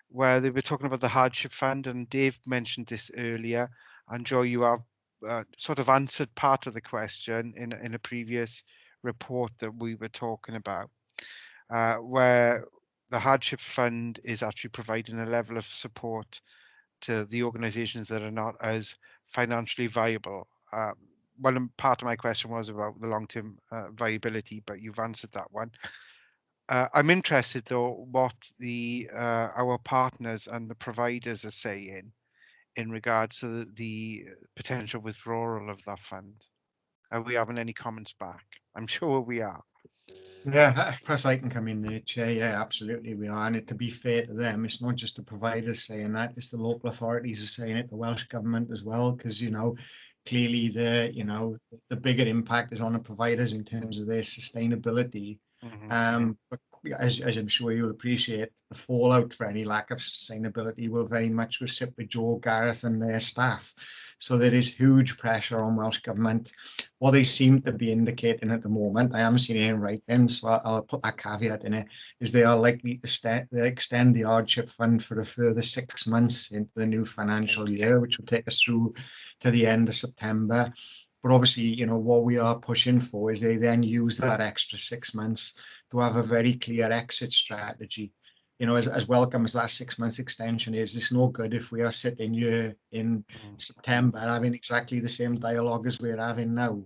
where they were talking about the hardship fund, and Dave mentioned this earlier, and Joe, you have sort of answered part of the question in a previous report that we were talking about, where the hardship fund is actually providing a level of support to the organisations that are not as financially viable. One part of my question was about the long-term viability, but you've answered that one. I'm interested though what our partners and the providers are saying in regards to the potential withdrawal of that fund. Are we having any comments back? I'm sure we are. Yeah, perhaps I can come in there, Chair. Yeah, absolutely we are. And to be fair to them, it's not just the providers saying that, it's the local authorities are saying it, the Welsh Government as well, because, clearly the bigger impact is on the providers in terms of their sustainability. But as I'm sure you'll appreciate, the fallout for any lack of sustainability will very much sit with Joe, Gareth and their staff. So there is huge pressure on Welsh Government. What they seem to be indicating at the moment, I haven't seen it in writing, so I'll put that caveat in it, is they are likely to extend the hardship fund for a further 6 months into the new financial year, which will take us through to the end of September. But obviously, what we are pushing for is they then use that extra 6 months to have a very clear exit strategy. As welcome as that 6 month extension is, it's no good if we are sitting here in September having exactly the same dialogue as we're having now.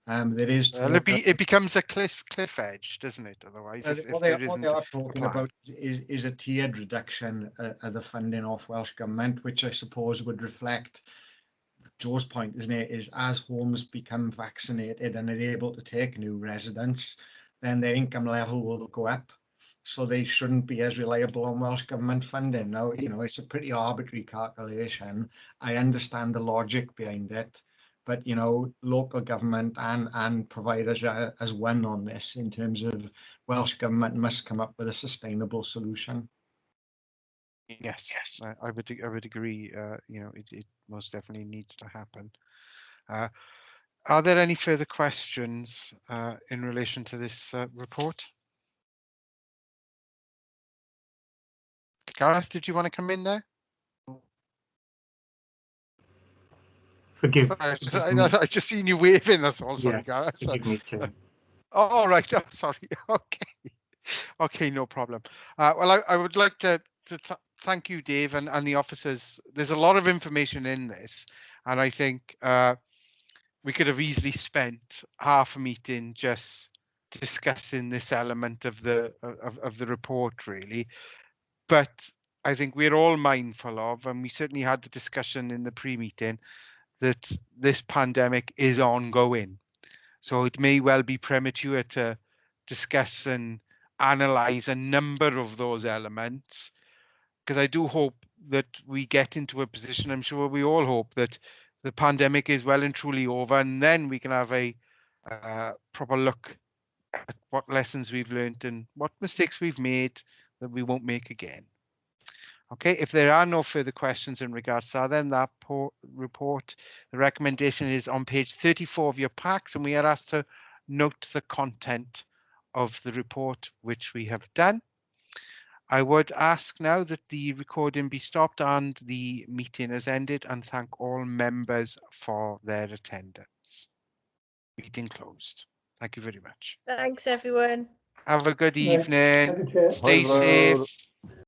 There is it becomes a cliff edge, doesn't it? Otherwise, what they are talking about is a tiered reduction of the funding off Welsh Government, which I suppose would reflect Joe's point, isn't it, is as homes become vaccinated and are able to take new residents, then their income level will go up. So they shouldn't be as reliable on Welsh Government funding. Now, you know, it's a pretty arbitrary calculation. I understand the logic behind it, but, you know, local government and providers are as one on this in terms of Welsh Government must come up with a sustainable solution. Yes, I would agree. You know, it most definitely needs to happen. Are there any further questions in relation to this report? Gareth, did you want to come in there? Forgive me. I just seen you waving. That's all. Sorry, Yes, Gareth. forgive me, Chair. Oh, right. Oh, sorry. Okay. Okay, no problem. Well, I would like to thank you, Dave, and the officers. There's a lot of information in this, and I think we could have easily spent half a meeting just discussing this element of the report, really. But I think we're all mindful of, and we certainly had the discussion in the pre-meeting, that this pandemic is ongoing. So it may well be premature to discuss and analyze a number of those elements, because I do hope that we get into a position, I'm sure we all hope, that the pandemic is well and truly over, and then we can have a proper look at what lessons we've learned and what mistakes we've made that we won't make again. Okay, if there are no further questions in regards to that, then that report, the recommendation is on page 34 of your packs, and we are asked to note the content of the report, which we have done. I would ask now that the recording be stopped and the meeting has ended, and thank all members for their attendance. Meeting closed. Thank you very much. Thanks, everyone. Have a good Right. evening. Thank you, Chair. Stay Bye, safe. Ro.